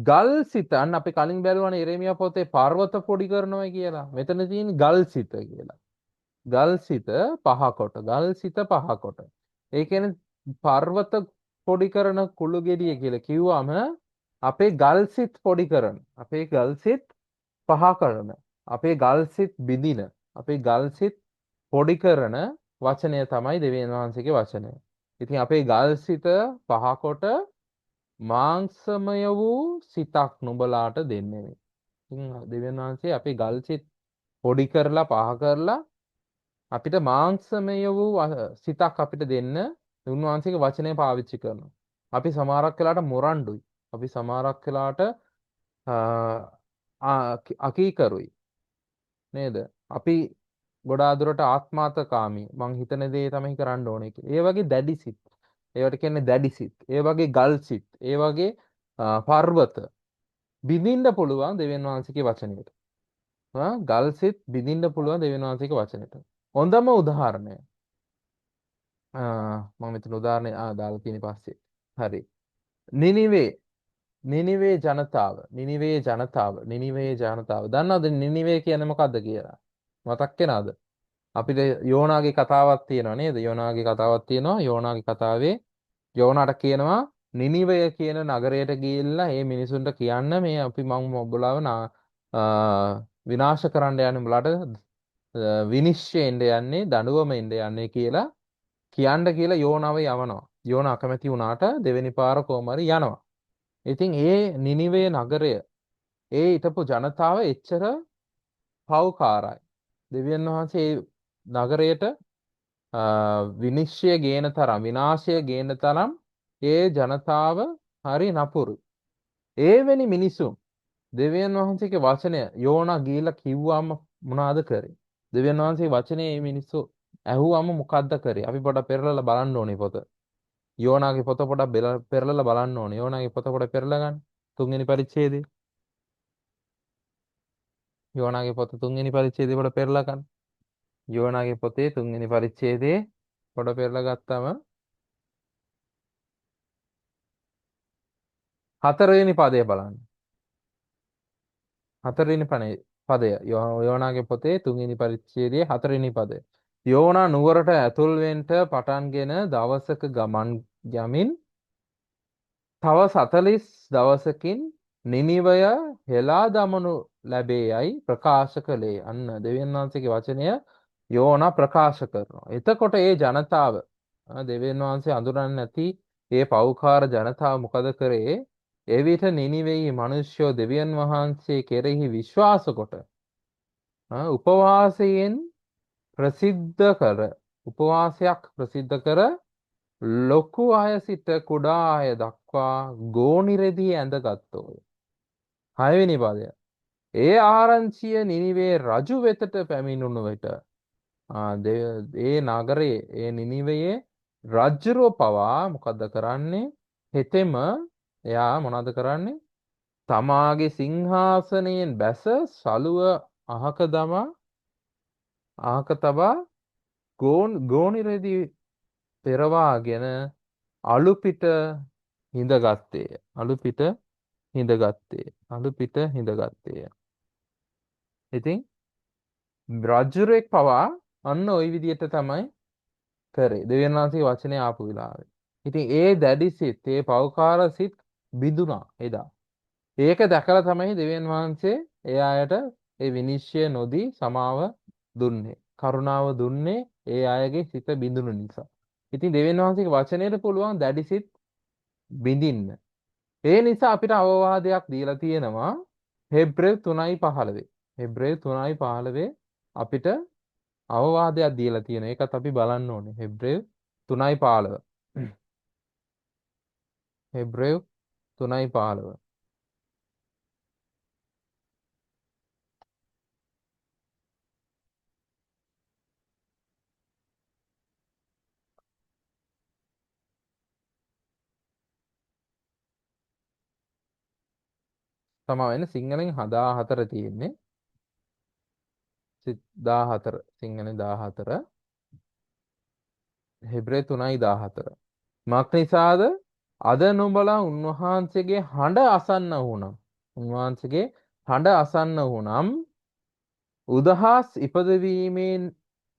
ගල් සිත අන්න අපි කලින් බැලුවානේ එරේමියා පොතේ පර්වත පොඩි කරනවා කියලා. මෙතන තියෙන ගල් සිත කියලා. ගල් සිත පහ කොට. ඒ කියන්නේ පර්වත පොඩි කරන කුළු ගෙඩිය කියලා කිව්වම අපේ ගල්සිත පොඩි කරන, අපේ ගල්සිත පහ කරන, අපේ ගල්සිත බිඳින, අපේ ගල්සිත පොඩි කරන වචනය තමයි දෙවියන් වහන්සේගේ වචනය. ඉතින් අපේ ගල්සිත පහකොට මාංශමය වූ සිතක් නුඹලාට දෙන්නේ. ඉතින් දෙවියන් වහන්සේ අපේ ගල්සිත පොඩි කරලා පහ කරලා අපිට මාංශමය වූ සිතක් අපිට දෙන්න උන්වහන්සේගේ වචනය පාවිච්චි කරනවා. අපි සමහරක් වෙලාට මොරණ්ඩුයි. අපි සමහරක් වෙලාට අකීකරුයි නේද? අපි ගොඩාක් දුරට ආත්මාර්ථකාමී මං හිතන දේ තමයි කරන්න ඕනේ කියලා. ඒ වගේ දැඩි සිත්. ඒවට කියන්නේ දැඩි සිත්. ඒ වගේ ගල් සිත්. ඒ වගේ පර්වත බිඳින්න පුළුවන් දෙවියන් වහන්සේගේ වචනයට. ගල් සිත් බිඳින්න පුළුවන් දෙවියන් වහන්සේගේ වචනයට. හොඳම උදාහරණය මම මෙතන උදාහරණ දාලා තියෙන පස්සේ. හරි. නිනිවේ නිනිවේ ජනතාව නිනිවේ ජනතාව නිනිවේ ජනතාව දන්නවද නිනිවේ කියන්නේ මොකද්ද කියලා? මතක් වෙනවද? අපිට යෝනාගේ කතාවක් තියෙනවා නේද? යෝනාගේ කතාවක් තියෙනවා. යෝනාගේ කතාවේ යෝනාට කියනවා නිනිවය කියන නගරයට ගිහිල්ලා මේ මිනිසුන්ට කියන්න මේ අපි මම ඔයගොල්ලව විනාශ කරන්න යන්නේ උඹලාට විනිශ්චයෙන්ද යන්නේ දඬුවමෙන්ද යන්නේ කියලා කියන්න කියලා යෝනාව යවනවා. යෝනා අකමැති වුණාට දෙවෙනි පාර කොහොම හරි යනවා. ඉතින් ඒ නිනිවේ නගරය ඒ හිටපු ජනතාව එච්චර පව්කාරයි. දෙවියන් වහන්සේ ඒ නගරයට විනිශ්චය ගේන තරම් විනාශය ගේන තරම් ඒ ජනතාව හරි නපුරු. ඒවැනි මිනිසුන් දෙවියන් වහන්සේගේ වචනය යෝනා ගිහිල්ලා කිව්වම මොනවද කරේ? දෙවියන් වහන්සේගේ වචනේ මේ මිනිස්සු ඇහුවම මොකද්ද කරේ? අපි පොඩ්ඩක් පෙරලලා බලන්න ඕනේ පොත. යෝනාගේ පොත පොඩ්ඩක් පෙරලලා බලන්න ඕනේ. යෝනාගේ පොත පොඩ්ඩක් පෙරලා ගන්න. තුන්වෙනි පරිච්ඡේදය. යෝනාගේ පොත තුන්වෙනි පරිච්ඡේදය පොඩ්ඩක් පෙරලා ගන්න. යෝනාගේ පොතේ තුන්වෙනි පරිච්ඡේදයේ පොඩ්ඩක් පෙරලා ගත්තාම හතරවෙනි පදය බලන්න. හතරවෙනි පදය යෝනාගේ පොතේ තුන්වෙනි පරිච්ඡේදයේ හතරවෙනි පදය. යෝනා නුවරට ඇතුල් වෙන්න පටන්ගෙන දවසක ගමන් යමින් තව 40 දවසකින් නිනිවය හෙලා දමනු ලැබේයයි ප්‍රකාශ කළේ. අන්න දෙවියන් වහන්සේගේ වචනය යෝනා ප්‍රකාශ කරනවා. එතකොට ඒ ජනතාව දෙවියන් වහන්සේ අඳුරන්නේ නැති ඒ පෞකාර ජනතාව මොකද කරේ? එවිට නිනිවෙහි මිනිස්යෝ දෙවියන් වහන්සේ කෙරෙහි විශ්වාස කොට උපවාසයෙන් ප්‍රසිද්ධ කර උපවාසයක් ප්‍රසිද්ධ කර ලොකු අය සිට කුඩා අය දක්වා ගෝනිරෙදි ඇඳගත්තෝය. 6 වෙනි පදය. ඒ ආරංචිය නිනිවේ රජු වෙතට පැමිණුණු විට ඒ නගරයේ ඒ නිනිවයේ රජුරෝ පවා මොකද කරන්නේ? හෙතෙම එයා මොනවද කරන්නේ? තමාගේ සිංහාසනයෙන් බැස සලුව අහක තබා ගෝනිරෙදි පෙරවාගෙන අලු පිට හිඳගත්තේය. අලු පිට හිඳගත්තේය. ඉතින් රජුරෙක් පවා අන්න ওই විදිහට තමයි කරේ. දෙවියන් වහන්සේගේ වචනේ ආපු වෙලාවේ. ඉතින් ඒ දැඩි සිත්, ඒ පෞකාර සිත් බිඳුනා එදා. ඒක දැකලා තමයි දෙවියන් වහන්සේ ඒ අයට ඒ විනිශ්චය නොදී සමාව දුන්නේ. කරුණාව දුන්නේ ඒ අයගේ සිත බිඳුණු නිසා. ඉතින් දෙවියන් වහන්සේගේ වචනයට පුළුවන් දැඩි සිත් බිඳින්න. ඒ නිසා අපිට අවවාදයක් දීලා තියෙනවා හෙබ්‍රේව 3:15. හෙබ්‍රේව 3:15 අපිට අවවාදයක් දීලා තියෙනවා. ඒකත් අපි බලන්න ඕනේ. හෙබ්‍රේව 3:15. හෙබ්‍රේව 3:15. තමයි වෙන සිංහලෙන් 14 තියෙන්නේ. 14 සිංහලෙන් 14 හෙබ්‍රේව 3:14. මක් නිසාද අද නුඹලා උන්වහන්සේගේ හඬ අසන්න වුණම්. උන්වහන්සේගේ හඬ අසන්න වුණම් උදහස් ඉපදවීමෙන්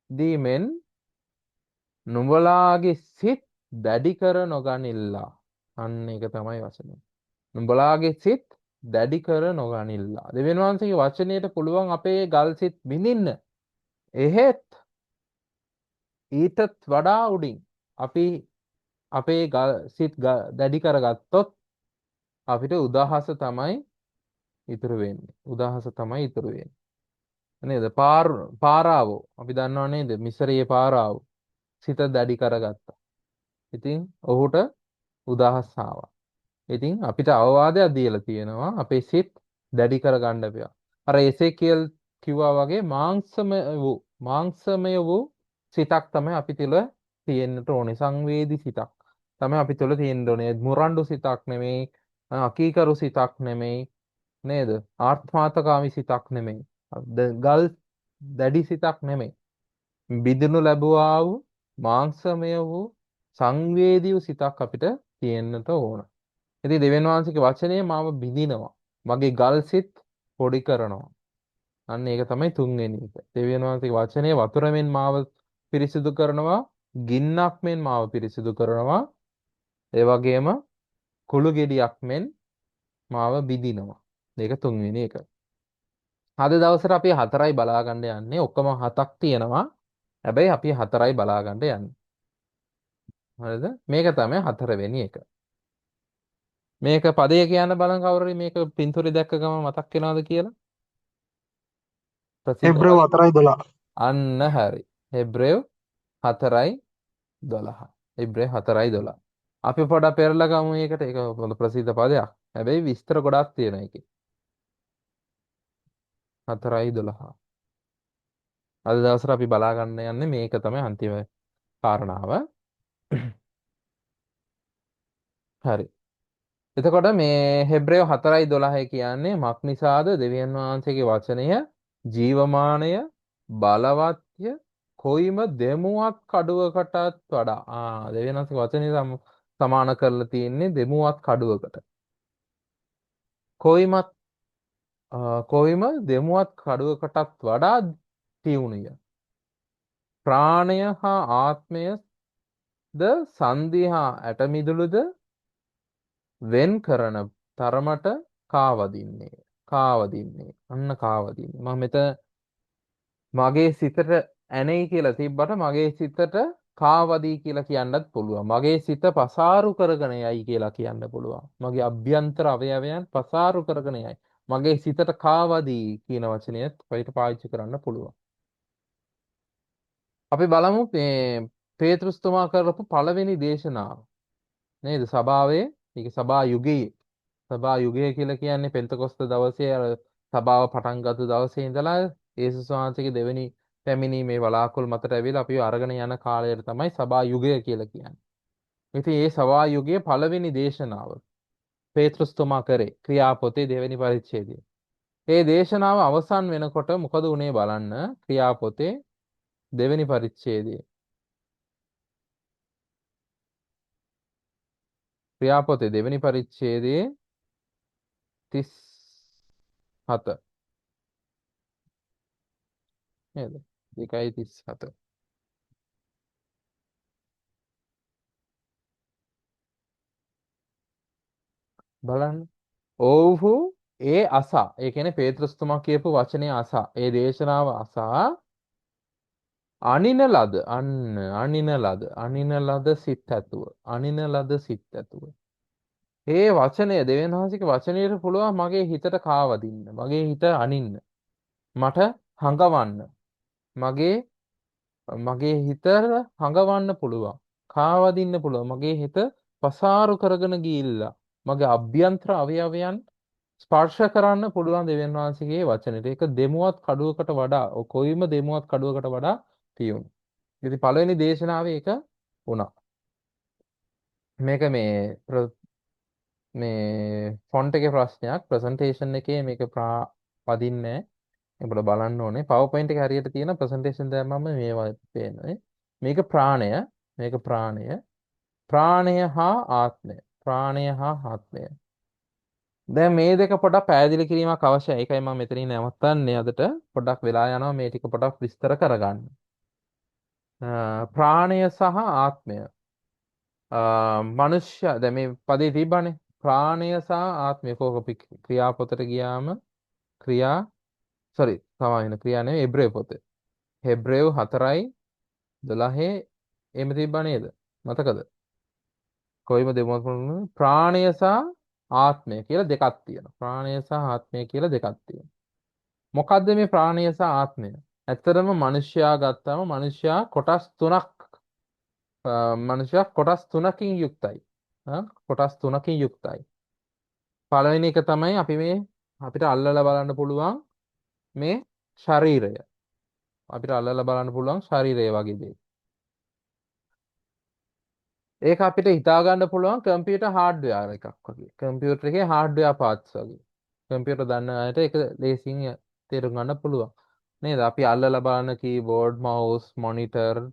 දීමෙන් නුඹලාගේ සිත් දැඩි කර නොගනිල්ලා. අන්න ඒක තමයි වචනේ. නුඹලාගේ සිත් දැඩි කර නොගනිල්ලා. දෙවියන් වහන්සේගේ වචනයට පුළුවන් අපේ ගල් සිත් බිඳින්න. එහෙත් ඊටත් වඩා උඩින් අපි අපේ සිත් දැඩි කරගත්තොත් අපිට උදාහස තමයි ඉතුරු වෙන්නේ. උදාහස තමයි ඉතුරු වෙන්නේ. නේද? පාරාවෝ අපි දන්නව නේද? මිසරයේ පාරාවෝ සිත දැඩි කරගත්තා. ඉතින් ඔහුට උදාහස් ආවා. ඉතින් අපිට අවවාදයක් දීලා තියෙනවා අපේ සිත් දැඩි කරගන්න බෑ. අර එසේකියල් කිව්වා වගේ මාංශමය වූ සිතක් තමයි අපි තුළ තියෙන්නට ඕනේ. සංවේදී සිතක් තමයි අපි තුළ තියෙන්න ඕනේ. මුරණ්ඩු සිතක් නෙමෙයි, අකීකරු සිතක් නෙමෙයි නේද? ආත්මාර්ථකාමී සිතක් නෙමෙයි. ගල් දැඩි සිතක් නෙමෙයි. බිඳුනු ලැබුවා වූ මාංශමය වූ සංවේදී වූ සිතක් අපිට තියෙන්නට ඕන. ඉතින් දෙවියන් වහන්සේගේ වචනේ මාව බිඳිනවා. මගේ ගල් සිත් පොඩි කරනවා. අන්න ඒක තමයි තුන්වෙනි එක. දෙවියන් වහන්සේගේ වචනේ වතුරෙන් මාව පිරිසිදු කරනවා, ගින්නක් මෙන් මාව පිරිසිදු කරනවා. ඒ වගේම කුළු ගෙඩියක් මෙන් මාව බිඳිනවා. මේක තුන්වෙනි එක. අද දවසට අපි හතරයි බලා ගන්න යන්නේ. ඔක්කොම හතක් තියෙනවා. හැබැයි අපි හතරයි බලා ගන්න යන්නේ. හරිද? මේක තමයි හතරවෙනි එක. මේක පදය කියන්න බලන් කවුරුරි මේක පින්තූරේ දැක්ක ගම මතක් වෙනවද කියලා? ප්‍රසිද්ධ හෙබ්‍රෙව් වචන. 4:12. අන්න හරි. හෙබ්‍රේව් 4:12. හෙබ්‍රේව් 4:12. අපි පොඩක් පෙරලා ගමු මේකට. ඒක හොඳ ප්‍රසිද්ධ පදයක්. හැබැයි විස්තර ගොඩක් තියෙනවා ඒකේ. 4:12. අද දවසට අපි බලා ගන්න යන්නේ මේක තමයි අන්තිම කාරණාව. හරි. එතකොට මේ හෙබ්‍රේව 4:12 කියන්නේ මක් නිසාද දෙවියන් වහන්සේගේ වචනය ජීවමානය බලවත්ය කොයිම දෙමුවත් කඩුවකටත් වඩා දෙවියන් වහන්සේගේ වචනය සමාන කරලා තියෙන්නේ දෙමුවත් කඩුවකට කොයිමත් කොයිම දෙමුවත් කඩුවකටත් වඩා තියුණුය ප්‍රාණය හා ආත්මය ද සංධි හා ඇටමිදුළුද වෙන් කරන තරමට කාවදින්නේ අන්න කාවදින්නේ මම මෙතන මගේ සිතට ඇනෙයි කියලා තිබ්බට මගේ සිතට කාවදී කියලා කියන්නත් පුළුවන් මගේ සිත පසාරු කරගෙන යයි කියලා කියන්න පුළුවන් මගේ අභ්‍යන්තර අවයවයන් පසාරු කරගෙන යයි මගේ සිතට කාවදී කියන වචනයත් අපිට පාවිච්චි කරන්න පුළුවන් අපි බලමු මේ පේතෘස්තුමා කරපු පළවෙනි දේශනාව නේද සභාවේ මේක සභා යුගයේ සභා යුගය කියලා කියන්නේ පෙන්තකොස්ත දවසේ අර සභාව පටන් ගත්ත දවසේ ඉඳලා යේසුස් වහන්සේගේ දෙවෙනි පැමිණීමේ වලාකුළු මතට ඇවිල්ලා අපිව අරගෙන යන කාලයට තමයි සභා යුගය කියලා කියන්නේ. ඉතින් මේ සභා යුගයේ පළවෙනි දේශනාව පේතෘස්තුමා කරේ ක්‍රියාපොතේ දෙවෙනි පරිච්ඡේදයේ. මේ දේශනාව අවසන් වෙනකොට මොකද වුනේ බලන්න ක්‍රියාපොතේ දෙවෙනි පරිච්ඡේදයේ. ක්‍රියාපොතේ දෙවෙනි පරිච්ඡේදයේ 37 නේද? 2:37 බලන්න. ඔව්හු ඒ අසා ඒ කියන්නේ පේතෘස්තුමා කියපු වචනේ අසා ඒ දේශනාව අසා අනින ලද සිත් ඇතුව ඒ වචනය දෙවියන් වහන්සේගේ වචනයට පුළුවන් මගේ හිතට කාවදින්න මගේ හිත අනින්න මට හඟවන්න මගේ මගේ හිත හඟවන්න පුළුවන් කාවදින්න පුළුවන් මගේ හිත පසාරු කරගෙන ගිහිල්ලා මගේ අභ්‍යන්තර අවයවයන් ස්පර්ශ කරන්න පුළුවන් දෙවියන් වහන්සේගේ වචනෙට ඒක දෙමුවත් කඩුවකට වඩා කොයිම දෙමුවත් කඩුවකට වඩා තියුණු. ඉතින් පළවෙනි දේශනාවේ ඒක වුණා. මේක මේ ෆොන්ට් එකේ ප්‍රශ්නයක් ප්‍රසන්ටේෂන් එකේ මේක පදින්නේ නැහැ. බලන්න ඕනේ. PowerPoint එකේ හරියට තියෙන ප්‍රසන්ටේෂන් දැම්මම මේවා පේනවා. මේක ප්‍රාණය හා ආත්මය. දැන් මේ දෙක පොඩක් පැහැදිලි කිරීමක් අවශ්‍යයි. ඒකයි මම මෙතනින් නවත්තන්නේ අදට. පොඩක් වෙලා යනවා මේ ටික පොඩක් විස්තර කරගන්න. ප්‍රාණය සහ ආත්මය. මනුෂ්‍ය දැන් මේ පදේ තිබ්බනේ. ප්‍රාණය සහ ආත්මය කෝක ක්‍රියාපොතට ගියාම ක්‍රියා නෙවෙයි හෙබ්‍රේව පොතේ. හෙබ්‍රේව 4:12 එහෙම තිබ්බා නේද? මතකද? කොයිම දෙමොත් ප්‍රාණය සහ ආත්මය කියලා දෙකක් තියෙනවා. ප්‍රාණය සහ ආත්මය කියලා දෙකක් තියෙනවා. මොකද්ද මේ ප්‍රාණය සහ ආත්මය? ඇත්තටම මිනිස්යා ගත්තාම මිනිස්යා කොටස් තුනකින් යුක්තයි. කොටස් තුනකින් යුක්තයි. පළවෙනි එක තමයි අපිට අල්ලලා බලන්න පුළුවන් මේ ශරීරය. අපිට අල්ලලා බලන්න පුළුවන් ශරීරය වගේ දෙයක්. ඒක අපිට හිතා ගන්න පුළුවන් කම්පියුටර් හાર્ඩ්වෙයාර් එකක් වගේ. කම්පියුටර් එකේ හાર્ඩ්වෙයාර් පාර්ට්ස් වගේ. කම්පියුටර් දන්න අයට ඒක ලේසියෙන් තේරුම් ගන්න පුළුවන්. නේද? අපි අල්ලලා බලන keyboard, mouse, monitor,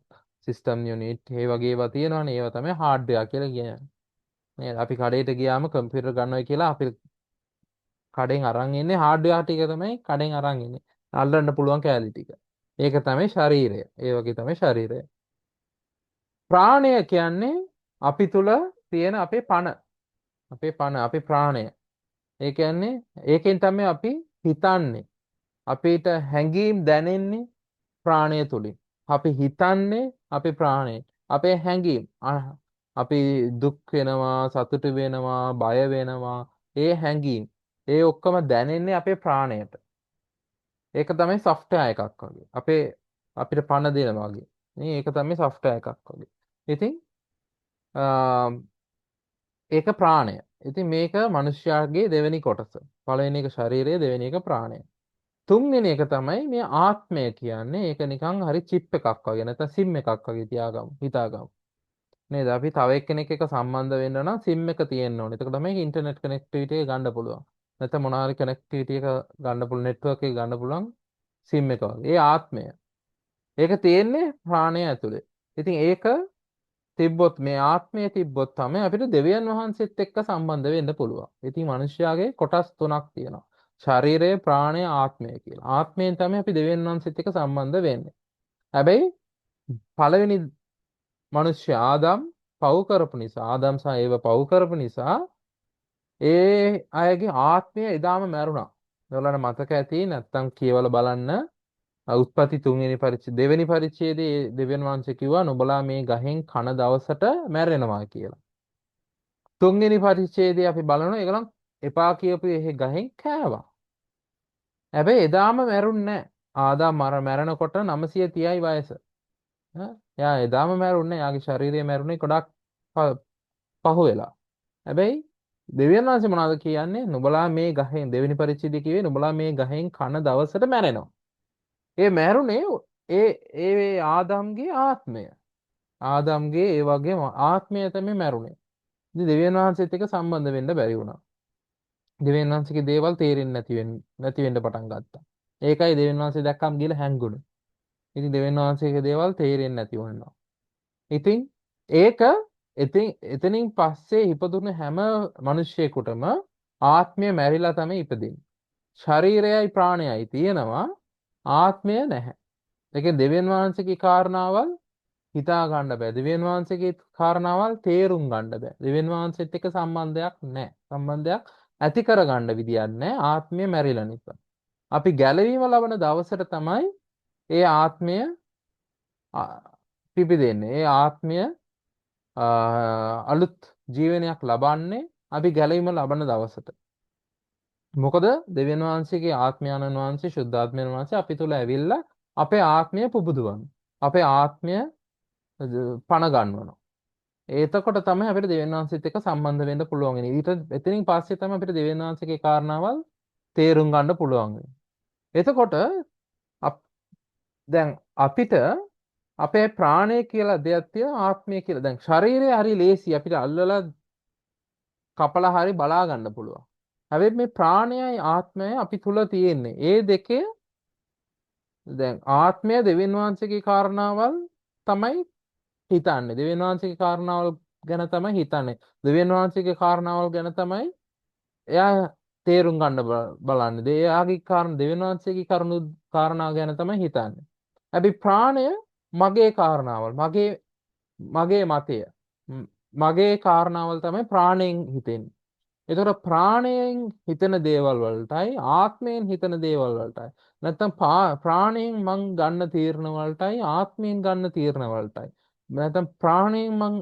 system unit ඒ වගේ ඒවා තියෙනවනේ. ඒවා තමයි හાર્ඩ්වෙයාර් කියලා කියන්නේ. නේද? අපි කඩේට ගියාම කම්පියුටර් ගන්නවා කියලා අපි කඩෙන් අරන් ඉන්නේ හાર્ඩ්වෙයාර් ටික තමයි කඩෙන් අරන් ඉන්නේ. අල්ලන්න පුළුවන් කැලි ටික. ඒක තමයි ශරීරය. ඒ වගේ තමයි ශරීරය. ප්‍රාණය කියන්නේ අපි තුල තියෙන අපේ පණ. අපේ පණ, අපේ ප්‍රාණය. ඒ කියන්නේ ඒකෙන් තමයි අපි හිතන්නේ. අපිට හැඟීම් දැනෙන්නේ ප්‍රාණය තුලින්. අපි හිතන්නේ අපි ප්‍රාණය. අපේ හැඟීම් අපි දුක් වෙනවා, සතුටු වෙනවා, බය වෙනවා. ඒ හැඟීම් ඒ ඔක්කොම දැනෙන්නේ අපේ ප්‍රාණයට. ඒක තමයි software එකක් වගේ. අපිට පණ දෙනවා වගේ. නේ ඒක තමයි software එකක් වගේ. ඉතින් ඒක ප්‍රාණය. ඉතින් මේක මනුෂ්‍යයාගේ දෙවෙනි කොටස. පළවෙනි එක ශරීරය, දෙවෙනි එක ප්‍රාණය. තුන්වෙනි එක තමයි මේ ආත්මය කියන්නේ. ඒක නිකන් හරි චිප් එකක් වගේ නැත්නම් සිම් එකක් වගේ තියාගමු, හිතාගමු. නේද? අපි තව එක්කෙනෙක් එක්ක සම්බන්ධ වෙන්න නම් සිම් එක තියෙන්න ඕනේ. එතකොට තමයි ඉන්ටර්නෙට් කනෙක්ටිවිටි එක ගන්න පුළුවන්. නැත්නම් මොනවා හරි කනෙක්ටිවිටි එක ගන්න පුළුවන්, නෙට්වර්ක් එක ගන්න පුළුවන් සිම් එක වගේ. ඒ ආත්මය. ඒක තියෙන්නේ ප්‍රාණය ඇතුලේ. ඉතින් ඒක තිබ්බොත් මේ ආත්මය තිබ්බොත් තමයි අපිට දෙවියන් වහන්සේත් එක්ක සම්බන්ධ වෙන්න පුළුවන්. ඉතින් මිනිස්යාගේ කොටස් තුනක් තියෙනවා. ශරීරය, ප්‍රාණය, ආත්මය කියලා. ආත්මයෙන් තමයි අපි දෙවියන් වහන්සේත් එක්ක සම්බන්ධ වෙන්නේ. හැබැයි පළවෙනි මිනිස්යා ආදම් පව් කරපු නිසා, ආදම් සහ ඒව පව් කරපු නිසා ඒ අයගේ ආත්මය එදාම මැරුණා. ඔයාලට මතක ඇති නැත්තම් කියවලා බලන්න. උත්පත්ති දෙවෙනි පරිච්ඡේදයේ දෙවියන් වහන්සේ කිව්වා නුඹලා මේ ගහෙන් කන දවසට මැරෙනවා කියලා. තුන්වෙනි පරිච්ඡේදයේ අපි බලනවා ඒගොල්ලන් එපා කියපු ඒ ගහෙන් කෑවා. හැබැයි එදාම මැරුන්නේ නැහැ. ආදාම් මැරෙනකොට 930යි වයස. එයා එදාම මැරුන්නේ. යාගේ ශරීරය මැරුණේ ගොඩක් පහු වෙලා. හැබැයි දෙවියන් වහන්සේ මොනවද කියන්නේ? නුඹලා මේ ගහෙන් දෙවෙනි පරිච්ඡේදයේ කිව්වේ නුඹලා මේ ගහෙන් කන දවසට මැරෙනවා. ඒ මැරුණේ ඒ ආදම්ගේ ආත්මය. ආදම්ගේ ඒ වගේම ආත්මය තමයි මැරුණේ. ඉතින් දෙවියන් වහන්සේත් එක්ක සම්බන්ධ වෙන්න බැරි වුණා. දෙවියන් වහන්සේගේ දේවල් තේරෙන්නේ නැති වෙන්න පටන් ගත්තා. ඒකයි දෙවියන් වහන්සේ දැක්කම ගිහලා හැංගුණේ. ඉතින් දෙවියන් වහන්සේගේ දේවල් තේරෙන්නේ නැති වුණා. ඉතින් ඒක එතනින් පස්සේ ඉපදුණු හැම මිනිස්සෙකුටම ආත්මය මැරිලා තමයි ඉපදෙන්නේ. ශරීරයයි ප්‍රාණයයි තියෙනවා ආත්මය නැහැ. ඒකෙන් දෙවියන් වහන්සේගේ කාරණාවල් හිතා ගන්න බෑ. දෙවියන් වහන්සේගේ කාරණාවල් තේරුම් ගන්න බෑ. දෙවියන් වහන්සේත් එක්ක සම්බන්ධයක් නැහැ. සම්බන්ධයක් ඇති කරගන්න විදියක් නැහැ. ආත්මය මැරිලා නිසා. අපි ගැලවීම ලබන දවසට තමයි ඒ ආත්මය පිබිදෙන්නේ. ඒ ආත්මය අලුත් ජීවනයක් ලබන්නේ අපි ගැලවීම ලබන දවසට. මොකද දෙවියන් වහන්සේගේ ආත්මයන්න් වහන්සේ ශුද්ධාත්මයන් වහන්සේ අපි තුල ඇවිල්ලා අපේ ආත්මය පුබුදවනවා. අපේ ආත්මය පණ ගන්වනවා. එතකොට තමයි අපිට දෙවියන් වහන්සේත් එක්ක සම්බන්ධ වෙන්න පුළුවන් වෙන්නේ. ඊට එතනින් පස්සේ තමයි අපිට දෙවියන් වහන්සේගේ කාරණාවල් තේරුම් ගන්න පුළුවන් වෙන්නේ. එතකොට දැන් අපිට අපේ ප්‍රාණය කියලා දෙයක් තියෙනවා ආත්මය කියලා. දැන් ශරීරය හරි ලේසි අපිට අල්ලලා කපලා හරි බලා ගන්න පුළුවන්. හැබැයි මේ ප්‍රාණයයි ආත්මයයි අපි තුල තියෙන්නේ. ඒ දෙකේ දැන් ආත්මය දෙවියන් වහන්සේගේ කාරණාවල් තමයි හිතන්නේ. දෙවියන් වහන්සේගේ කාරණාවල් ගැන තමයි හිතන්නේ. දෙවියන් වහන්සේගේ කාරණාවල් ගැන තමයි එයා තේරුම් ගන්න බලන්නේ. එයාගේ දෙවියන් වහන්සේගේ කාරණා ගැන තමයි හිතන්නේ. හැබැයි ප්‍රාණය මගේ කාරණාවල්, මගේ මතය, මගේ කාරණාවල් තමයි ප්‍රාණයෙන් හිතෙන්නේ. ඒතකොට ප්‍රාණයෙන් හිතන දේවල් වලටයි ආත්මයෙන් හිතන දේවල් වලටයි නැත්නම් ප්‍රාණයෙන් මං ගන්න තීරණ වලටයි ආත්මයෙන් ගන්න තීරණ වලටයි නැත්නම් ප්‍රාණයෙන් මං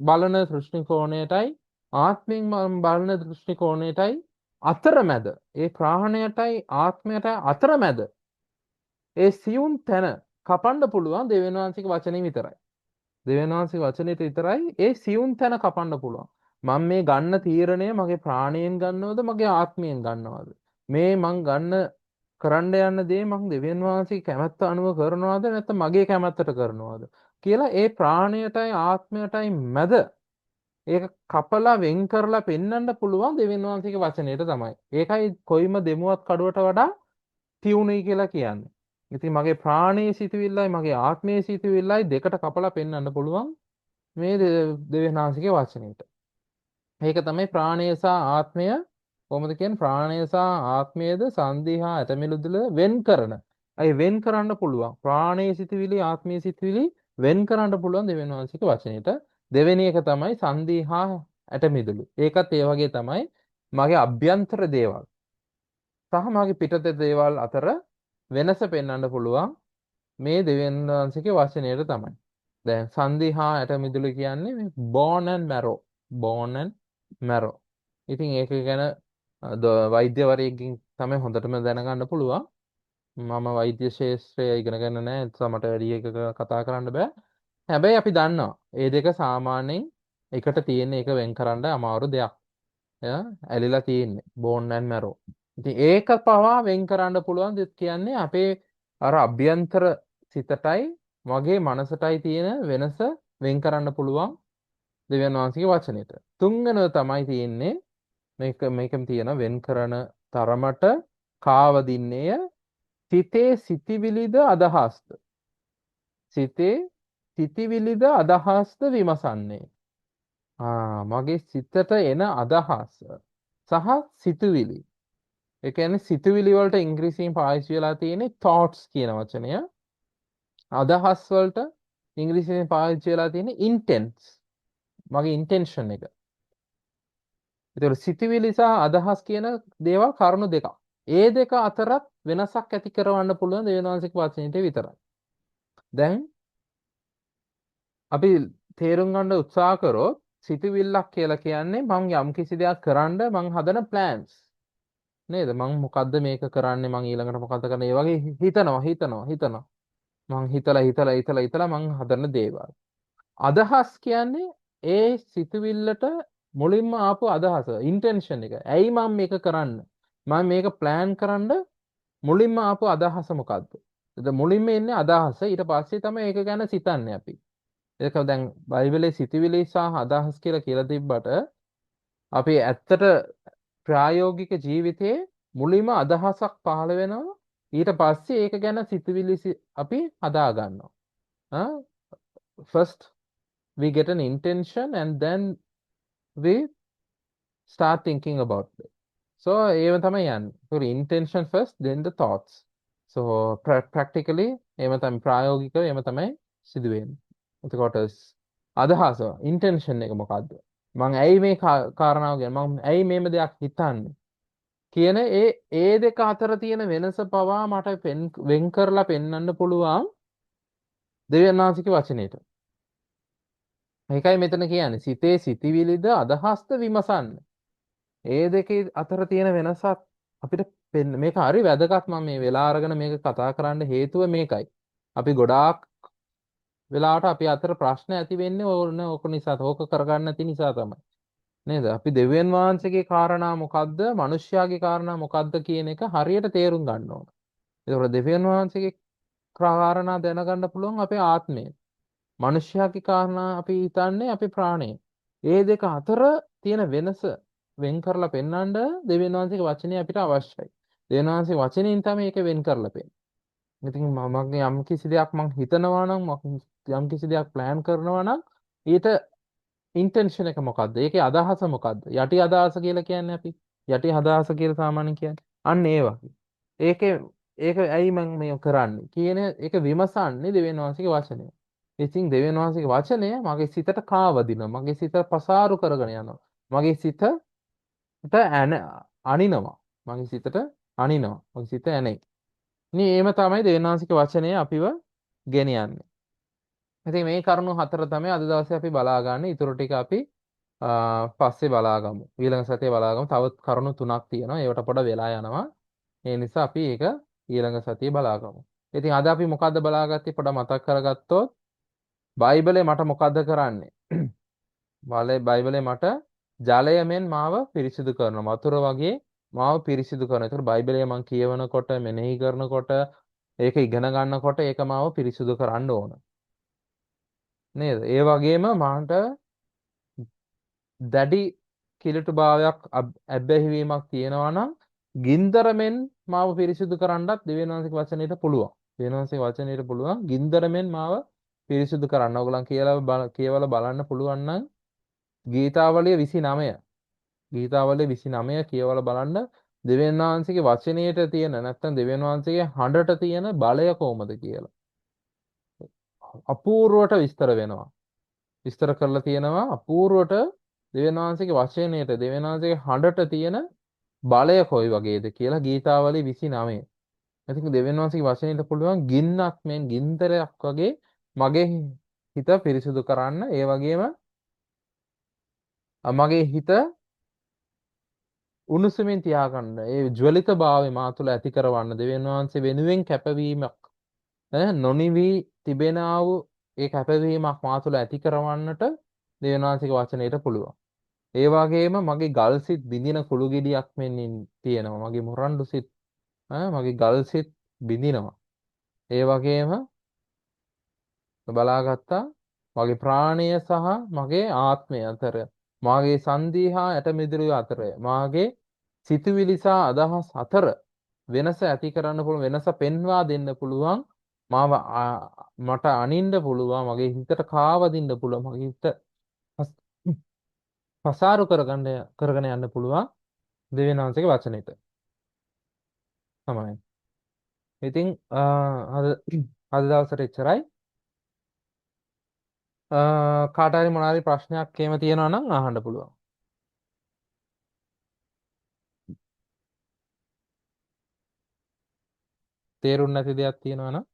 බලන දෘෂ්ටි කෝණයටයි ආත්මයෙන් මං බලන දෘෂ්ටි කෝණයටයි අතරමැද ඒ ප්‍රාණයටයි ආත්මයටයි අතරමැද ඒ සියුම් තැන කපන්න පුළුවන් දෙවියන් වහන්සේගේ වචනේ විතරයි. දෙවියන් වහන්සේගේ වචනේට විතරයි ඒ සියුම් තැන කපන්න පුළුවන්. මම මේ ගන්න තීරණය මගේ ප්‍රාණයෙන් ගන්නවද මගේ ආත්මයෙන් ගන්නවද? මේ මං කරන්න යන දේ මං දෙවියන් වහන්සේගේ කැමැත්ත අනුව කරනවද නැත්නම් මගේ කැමැත්තට කරනවද කියලා ඒ ප්‍රාණයටයි ආත්මයටයි මැද ඒක කපලා වෙන් කරලා පෙන්වන්න පුළුවන් දෙවියන් වහන්සේගේ වචනයට තමයි. ඒකයි කොයිම දෙමුවත් කඩුවට වඩා තියුණුයි කියලා කියන්නේ. ඉතින් මගේ ප්‍රාණයේ සිතුවිල්ලයි මගේ ආත්මයේ සිතුවිල්ලයි දෙකට කපලා පෙන්වන්න පුළුවන් මේ දෙවියන්වහන්සේගේ වචනෙට. ඒක තමයි ප්‍රාණය සහ ආත්මය කොහොමද කියන්නේ ප්‍රාණය සහ ආත්මයේද සංදීහා ඇතමිලුදුල වෙන් කරන. අයි වෙන් කරන්න පුළුවන්. ප්‍රාණයේ සිතුවිලි ආත්මයේ සිතුවිලි වෙන් කරන්න පුළුවන් දෙවියන්වහන්සේගේ වචනෙට. දෙවෙනි එක තමයි සංදීහා ඇතමිදුළු. ඒකත් ඒ වගේ තමයි මගේ අභ්‍යන්තර දේවල් සහ මගේ පිටත දේවල් අතර වෙනස පෙන්වන්න පුළුවන් මේ දෙවියන්වහන්සේගේ වචනයට තමයි. දැන් සංදිහා ඇට මිදුළු කියන්නේ මේ bone and marrow. bone and marrow. ඉතින් ඒක ගැන වෛද්‍යවරයෙක්ගෙන් තමයි හොඳටම දැනගන්න පුළුවන්. මම වෛද්‍ය ශාස්ත්‍රය ඉගෙන ගන්න නැහැ. ඒ නිසා මට වැඩි එකක කතා කරන්න බෑ. හැබැයි අපි දන්නවා මේ දෙක සාමාන්‍යයෙන් එකට තියෙන එක වෙන් කරන්න අමාරු දෙයක්. ඇලිලා තියෙන්නේ bone and marrow. ඉතින් ඒක පවා වෙන් කරන්න පුළුවන් දෙයක් කියන්නේ අපේ අර අභ්‍යන්තර සිතටයි මගේ මනසටයි තියෙන වෙනස වෙන් කරන්න පුළුවන් දෙවියන් වහන්සේගේ වචනෙට. තුන්වෙනව තමයි තියෙන්නේ මේකම තියෙන වෙන් කරන තරමට කාවදින්නේය සිතේ සිතිවිලිද අදහස්ද. සිතේ සිතිවිලිද අදහස්ද විමසන්නේ. මගේ සිතට එන අදහස් සහ සිතුවිලි. ඒ කියන්නේ සිතුවිලි වලට ඉංග්‍රීසියෙන් පාවිච්චි වෙලා තියෙන්නේ thoughts කියන වචනය. අදහස් වලට ඉංග්‍රීසියෙන් පාවිච්චි වෙලා තියෙන්නේ intents. මගේ intention එක. ඒතකොට සිතුවිලි සහ අදහස් කියන දේවල් කරුණු දෙකක්. ඒ දෙක අතරත් වෙනසක් ඇති කරවන්න පුළුවන් දෙවියන්වහන්සේගේ වචනෙට විතරයි. දැන් අපි තේරුම් ගන්න උත්සාහ කරොත් සිතුවිල්ලක් කියලා කියන්නේ මම යම් කිසි දෙයක් කරන්න මං හදන plans. නේද? මං මොකද්ද මේක කරන්නේ මං ඊළඟට මොකද්ද කරන්නේ? ඒ වගේ හිතනවා. මං හිතලා මං හදන දේවල්. අදහස් කියන්නේ ඒ සිතුවිල්ලට මුලින්ම ආපු අදහස, ඉන්ටෙන්ෂන් එක. ඇයි මම මේක කරන්න? මම මේක ප්ලෑන් කරන්න මුලින්ම ආපු අදහස මොකද්ද? එතකොට මුලින්ම එන්නේ අදහස. ඊට පස්සේ තමයි ඒක ගැන සිතන්නේ අපි. ඒක දැන් බයිබලයේ සිතුවිලි සහ අදහස් කියලා තිබ්බට අපි ඇත්තට ප්‍රායෝගික ජීවිතයේ මුලින්ම අදහසක් පහළ වෙනවා. ඊට පස්සේ ඒක ගැන සිතුවිලි අපි හදා ගන්නවා. First we get an intention and then we start thinking about it. So ඒව තමයි යන්නේ. So intention first then the thoughts. So practically එහෙම තමයි ප්‍රායෝගිකව එහෙම තමයි සිදු වෙන්නේ. එතකොට අදහස intention එක මොකද්ද? මම ඇයි මේ කාරණාව ගැන මම ඇයි මේම දෙයක් හිතන්නේ කියන ඒ දෙක අතර තියෙන වෙනස පවා මට වෙන් කරලා පෙන්වන්න පුළුවන් දෙවියන් වහන්සේගේ වචනේට. ඒකයි මෙතන කියන්නේ සිතේ සිතිවිලිද අදහස්ද විමසන්න. ඒ දෙකේ අතර තියෙන වෙනසත් අපිට මේක හරි වැදගත්. මම මේ වෙලා අරගෙන මේක කතා කරන්න හේතුව මේකයි. අපි ගොඩාක් වෙලාවට අපි අතර ප්‍රශ්න ඇති වෙන්නේ ඕක නිසා. ඕක කරගන්න නැති නිසා තමයි. නේද? අපි දෙවියන් වහන්සේගේ කාරණා මොකද්ද? මිනිස්යාගේ කාරණා මොකද්ද කියන එක හරියට තේරුම් ගන්න ඕන. ඒකෝර දෙවියන් වහන්සේගේ කාරණා දැනගන්න පුළුවන් අපේ ආත්මය. මිනිස්යාගේ කාරණා අපි හිතන්නේ අපේ ප්‍රාණය. ඒ දෙක අතර තියෙන වෙනස වෙන් කරලා පෙන්වන්න දෙවියන් වහන්සේගේ වචනේ අපිට අවශ්‍යයි. දෙවියන් වහන්සේගේ වචනෙන් තමයි ඒක වෙන් කරලා පෙන්නන්නේ. ඉතින් මම යම් කිසි දෙයක් මං හිතනවා නම් යම් කිසි දෙයක් ප්ලෑන් කරනවා නම් ඊට ඉන්ටෙන්ෂන් එක මොකද්ද? ඒකේ අදහස මොකද්ද? යටි අදහස කියලා කියන්නේ අපි. යටි අදහස කියලා සාමාන්‍යයෙන් කියන්නේ. අන්න ඒ වගේ. ඒක ඇයි මම මේ කරන්නේ කියන එක විමසන්නේ දෙවියන් වහන්සේගේ වචනය. ඉතින් දෙවියන් වහන්සේගේ වචනය මගේ සිතට කාවදිනවා. මගේ සිත පසාරු කරගෙන යනවා. මගේ සිතට අනිනවා. මගේ සිතට අනිනවා. මගේ සිත ඇනේ. ඉතින් එහෙම තමයි දෙවියන් වහන්සේගේ වචනය අපිව ගෙනියන්නේ. ඉතින් මේ කරුණු හතර තමයි අද දවසේ අපි බලා ගන්න. ඊටු ටික අපි පස්සේ බලාගමු. ඊළඟ සතියේ බලාගමු. තව කරුණු තුනක් තියෙනවා. ඒවට පොඩ වෙලා යනවා. ඒ නිසා අපි ඒක ඊළඟ සතියේ බලාගමු. ඉතින් අද අපි මොකද්ද බලාගත්තේ පොඩ මතක් කරගත්තොත් බයිබලේ මට මොකද්ද කරන්නේ? බයිබලේ මට ජලයමෙන් මාව පිරිසිදු කරනවා. වතුර වගේ මාව පිරිසිදු කරනවා. ඒතර බයිබලය මම කියවනකොට මෙනෙහි කරනකොට ඒක ඉගෙන ගන්නකොට ඒක මාව පිරිසිදු කරන්න ඕන. නේද? ඒ වගේම මට දැඩි කිලුට භාවයක් ඇබ්බැහිවීමක් තියෙනවා නම් ගින්දරමෙන් මාව පිරිසිදු කරන්නත් දෙවියන් වහන්සේගේ වචනයට පුළුවන්. දෙවියන් වහන්සේගේ වචනයට පුළුවන් ගින්දරමෙන් මාව පිරිසිදු කරන්න. ඔයගොල්ලන් කියවලා බලන්න පුළුවන් නම් ගීතාවලිය 29 ගීතාවලිය 29 කියවලා බලන්න දෙවියන් වහන්සේගේ වචනයට තියෙන නැත්නම් දෙවියන් වහන්සේගේ හඬට තියෙන බලය කොහොමද කියලා. අපූර්වට විස්තර වෙනවා. විස්තර කරලා තියෙනවා අපූර්වට දෙවියන් වහන්සේගේ වචනයට දෙවියන් වහන්සේගේ හඬට තියෙන බලය කොයි වගේද කියලා ගීතාවලිය 29. ඉතින් දෙවියන් වහන්සේගේ වචනයට පුළුවන් ගින්නක් මෙන් ගින්දරයක් වගේ මගේ හිත පිරිසිදු කරන්න. ඒ වගේම මගේ හිත උණුසුමින් තියාගන්න. ඒ ජ්වලිත භාවය මා තුළ ඇති කරවන්න දෙවියන් වහන්සේ වෙනුවෙන් කැපවීමක් නොනිවි තිබෙනා වූ ඒ කැපවීමක් මා තුළ ඇති කරවන්නට දෙවියන් වහන්සේගේ වචනයට පුළුවන්. ඒ වගේම මගේ ගල්සිත බිඳින කුළු ගෙඩියක් මෙන් තියෙනවා. මගේ මොරණ්ඩු සිත් මගේ ගල්සිත බිඳිනවා. ඒ වගේම බලාගත්තා මගේ ප්‍රාණය සහ මගේ ආත්මය අතර මාගේ සංදී හා ඇටමිදුළු අතර මාගේ සිතුවිලි සහ අදහස් අතර වෙනස ඇති කරන්න පුළුවන් වෙනස පෙන්වා දෙන්න පුළුවන් මාව මට අනින්න පුළුවන් මගේ හිතට කාවදින්න පුළුවන් මගේ හිත පසාරු කරගෙන යන්න පුළුවන් දෙවියන් වහන්සේගේ වචනෙට තමයි. ඉතින් අද දවසට එච්චරයි. කාට හරි මොනවා හරි ප්‍රශ්නයක් එහෙම තියෙනවා නම් අහන්න පුළුවන්. තේරුම් නැති දෙයක් තියෙනවා නම්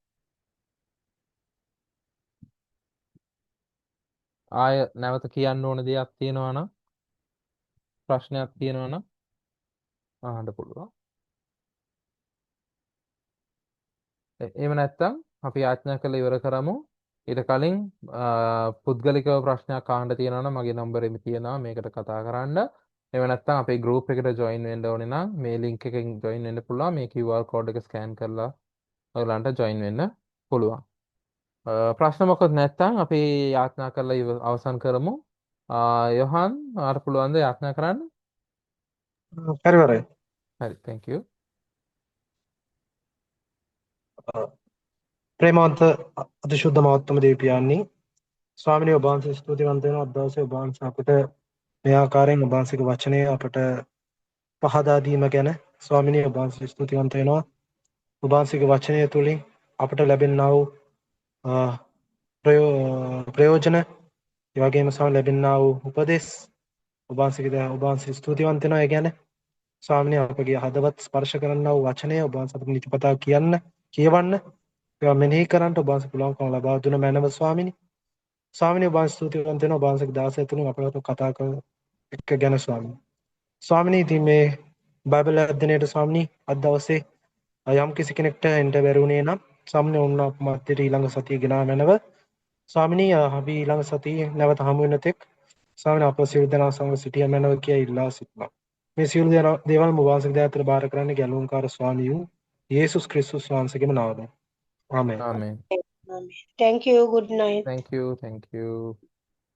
ආය නැවත කියන්න ඕන දෙයක් තියෙනවා නම් ප්‍රශ්නයක් තියෙනවා නම් අහන්න පුළුවන්. එහෙම නැත්නම් අපි යාඥා කරලා ඉවර කරමු. ඊට කලින් පුද්ගලිකව ප්‍රශ්නයක් අහන්න තියෙනවා නම් මගේ නම්බරෙ තියෙනවා මේකට කතා කරන්න. එහෙම නැත්නම් අපේ group එකට join වෙන්න ඕනේ නම් මේ link එකෙන් join වෙන්න පුළුවන්. මේ QR code එක scan කරලා ඔයගලන්ට join වෙන්න පුළුවන්. ප්‍රශ්න මොකද නැත්නම් අපි යාඥා කරලා අවසන් කරමු. යොහන් ආර පුළුවන් ද යාඥා කරන්න? හරිවරයි. හරි thank you. ප්‍රේමවන්ත අතිශුද්ධ මහත්ම දේවියන්නි ස්වාමිනේ ඔබ වහන්සේ ස්තුතිවන්ත වෙනවා අද දවසේ ඔබ වහන්සේ අපිට මේ ආකාරයෙන් ඔබ වහන්සේගේ වචනය අපට පහදා දීම ගැන ස්වාමිනේ ඔබ වහන්සේ ස්තුතිවන්ත වෙනවා ඔබ වහන්සේගේ වචනය තුලින් අපට ලැබෙනා වූ ප්‍රයෝජන ඒ වගේම සම ලැබෙනා වූ උපදෙස් ඔබ වහන්සේ ස්තුතිවන්ත වෙනවා ඒ ගැන ස්වාමිනේ අපගේ හදවත් ස්පර්ශ කරන්නා වූ වචනය ඔබ වහන්සේ අපිට නිතිපතා කියවන්න ඒවා මෙනෙහි කරන්නට ඔබ වහන්සේ පුළුවන්කම ලබා දුන මැනව ස්වාමිනේ ස්වාමිනේ ඔබ වහන්සේ ස්තුතිවන්ත වෙනවා ඔබ වහන්සේගේ දාසය තුලින් අපට කතා කරන එක ගැන ස්වාමිනේ ඉතින් මේ බයිබල් අධ්‍යයනයේ ස්වාමිනේ අද දවසේ යම් කිසි කෙනෙක්ට එන්න බැරුණේ නම් ස්වාමිනේ ඔන්න අප මැදට ඊළඟ සතිය ගෙනා මැනව ස්වාමිනේ අපි ඊළඟ සතියේ නැවත හමු වෙන තෙක් ස්වාමිනේ අප සියලු දෙනා සමග සිටිය මැනව කියා ඉල්ලා සිටිනවා මේ සියලු දේවල් ඔබ වහන්සේගේ දයාතර බාර කරන්නේ ගැලවුම්කාර ස්වාමී වූ යේසුස් ක්‍රිස්තුස් වහන්සේගේම නාමයෙන්. Amen. Amen. Thank you. Good night. Thank you. Thank you.